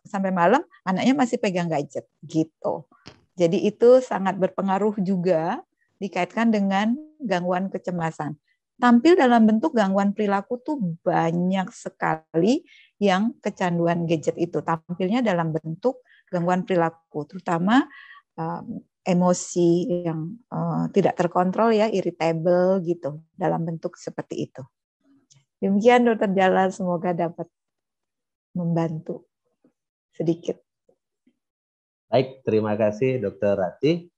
sampai malam, anaknya masih pegang gadget gitu. Jadi itu sangat berpengaruh juga dikaitkan dengan gangguan kecemasan. Tampil dalam bentuk gangguan perilaku tuh banyak sekali yang kecanduan gadget itu. Tampilnya dalam bentuk gangguan perilaku, terutama emosi yang tidak terkontrol ya, irritable gitu, dalam bentuk seperti itu. Demikian Dr. Jalal, semoga dapat membantu sedikit. Baik, terima kasih Dr. Ratih.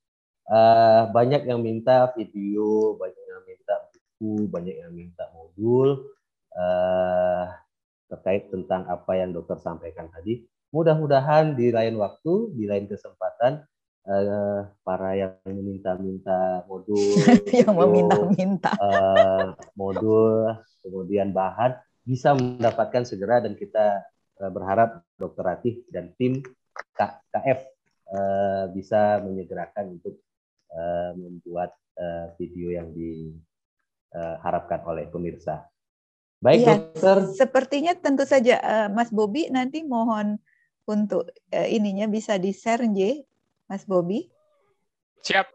Banyak yang minta video, banyak yang minta buku, banyak yang minta modul terkait tentang apa yang dokter sampaikan tadi. Mudah-mudahan di lain waktu, di lain kesempatan, para yang meminta-minta modul, yang meminta-minta modul, kemudian bahan, bisa mendapatkan segera, dan kita berharap Dr. Ratih dan tim KF bisa menyegerakan untuk membuat video yang diharapkan oleh pemirsa. Baik, ya, dokter. Sepertinya tentu saja Mas Bobi nanti mohon untuk ininya bisa di-share, Mas Bobi. Siap.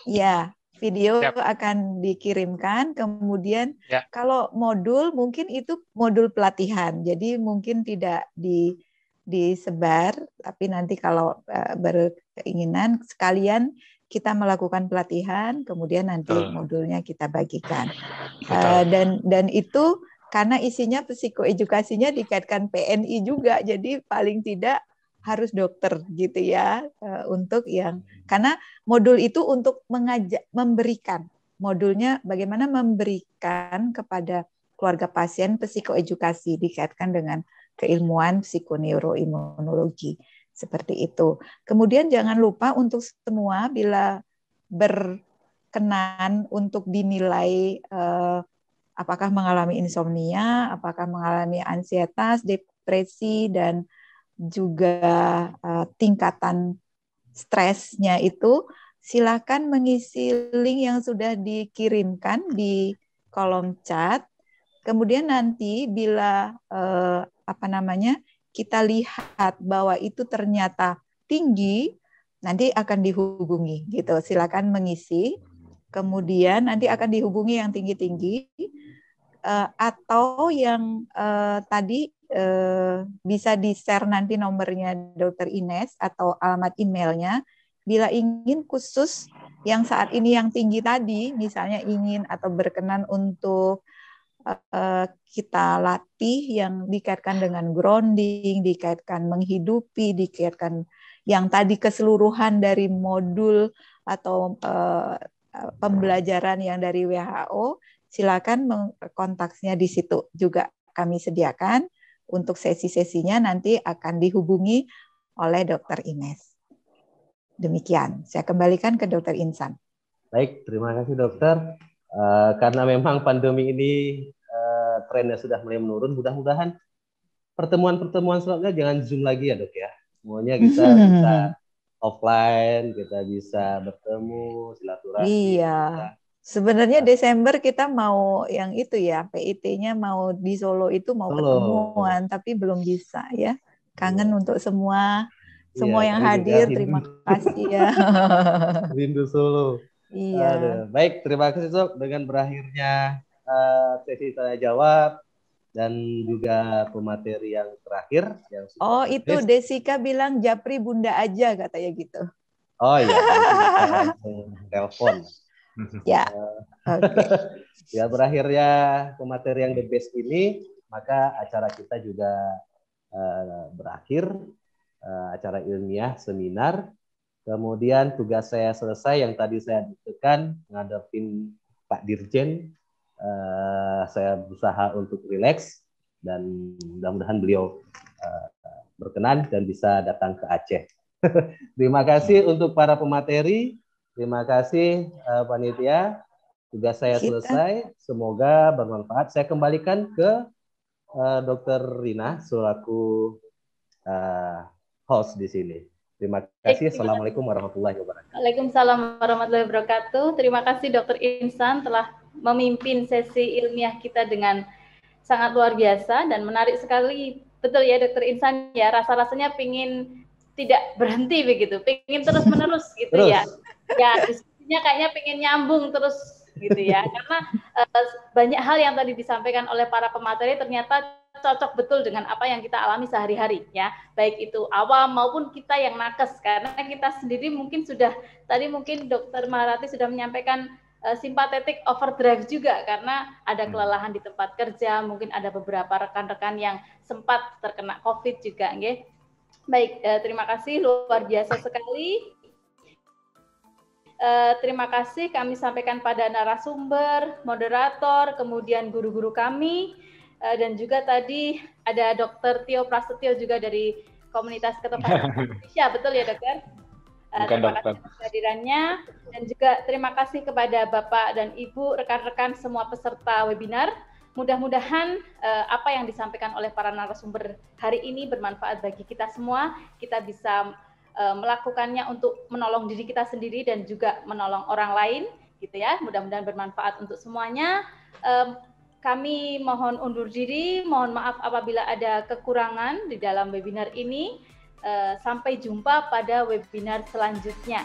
Ya, video Siap. akan dikirimkan. Kemudian kalau modul mungkin itu modul pelatihan, jadi mungkin tidak disebar, tapi nanti kalau berkeinginan sekalian kita melakukan pelatihan, kemudian nanti modulnya kita bagikan. Dan itu karena isinya psikoedukasinya dikaitkan PNI juga, jadi paling tidak harus dokter gitu ya, untuk yang, karena modul itu untuk memberikan, modulnya bagaimana memberikan kepada keluarga pasien psikoedukasi dikaitkan dengan keilmuan psikoneuroimunologi. Seperti itu. Kemudian jangan lupa untuk semua bila berkenan untuk dinilai apakah mengalami insomnia, apakah mengalami ansietas, depresi, dan juga tingkatan stresnya itu, silakan mengisi link yang sudah dikirimkan di kolom chat. Kemudian nanti bila kita lihat bahwa itu ternyata tinggi, nanti akan dihubungi gitu. Silakan mengisi. Kemudian nanti akan dihubungi yang tinggi-tinggi atau yang tadi bisa di-share nanti nomornya Dr. Ines atau alamat emailnya. Bila ingin khusus yang saat ini yang tinggi tadi, misalnya ingin atau berkenan untuk kita latih yang dikaitkan dengan grounding, dikaitkan menghidupi, dikaitkan yang tadi keseluruhan dari modul atau pembelajaran yang dari WHO, silakan kontaknya di situ juga kami sediakan. Untuk sesi-sesinya nanti akan dihubungi oleh Dr. Ines. Demikian, saya kembalikan ke Dr. Insan. Baik, terima kasih dokter. Karena memang pandemi ini trennya sudah mulai menurun, mudah-mudahan pertemuan-pertemuan selanjutnya jangan Zoom lagi ya dok ya. Semuanya kita bisa offline, kita bisa bertemu, silaturahmi. Iya, sebenarnya Desember kita mau yang itu ya, PIT-nya mau di Solo itu mau ketemuan, tapi belum bisa ya. Kangen untuk semua yang hadir, terima kasih ya. Rindu Solo. Iya. Baik, terima kasih Sob. Dengan berakhirnya sesi tanya jawab dan juga pemateri yang terakhir. Itu Desika bilang Japri bunda aja katanya gitu. Oh iya, langsung telepon. Ya, oke. Ya, berakhirnya pemateri yang the best ini, maka acara kita juga berakhir, acara ilmiah, seminar. Kemudian tugas saya selesai, yang tadi saya ditekan ngadepin Pak Dirjen. Saya berusaha untuk rileks dan mudah-mudahan beliau berkenan dan bisa datang ke Aceh. Terima kasih untuk para pemateri, terima kasih panitia. Tugas saya selesai, semoga bermanfaat. Saya kembalikan ke Dr. Rina selaku host di sini. Terima kasih. Assalamualaikum warahmatullahi wabarakatuh. Waalaikumsalam warahmatullahi wabarakatuh. Terima kasih Dr. Insan telah memimpin sesi ilmiah kita dengan sangat luar biasa dan menarik sekali. Betul ya Dr. Insan ya, rasa-rasanya pingin tidak berhenti begitu, pingin terus-menerus gitu terus. Ya. Ya, diskusinya kayaknya pingin nyambung terus gitu ya. Karena banyak hal yang tadi disampaikan oleh para pemateri ternyata cocok betul dengan apa yang kita alami sehari-hari ya, baik itu awam maupun kita yang nakes, karena kita sendiri mungkin sudah tadi mungkin Dr. Maharati sudah menyampaikan sympathetic overdrive juga karena ada kelelahan di tempat kerja, mungkin ada beberapa rekan-rekan yang sempat terkena COVID juga, nggih. Baik, terima kasih luar biasa sekali. Terima kasih kami sampaikan pada narasumber, moderator, kemudian guru-guru kami. Dan juga tadi ada Dr. Tio Prasetyo juga dari komunitas ketenagaan Indonesia, betul ya dokter? Terima kasih atas kehadirannya dan juga terima kasih kepada Bapak dan Ibu rekan-rekan semua peserta webinar. Mudah-mudahan apa yang disampaikan oleh para narasumber hari ini bermanfaat bagi kita semua. Kita bisa melakukannya untuk menolong diri kita sendiri dan juga menolong orang lain, gitu ya. Mudah-mudahan bermanfaat untuk semuanya. Kami mohon undur diri, mohon maaf apabila ada kekurangan di dalam webinar ini. Sampai jumpa pada webinar selanjutnya.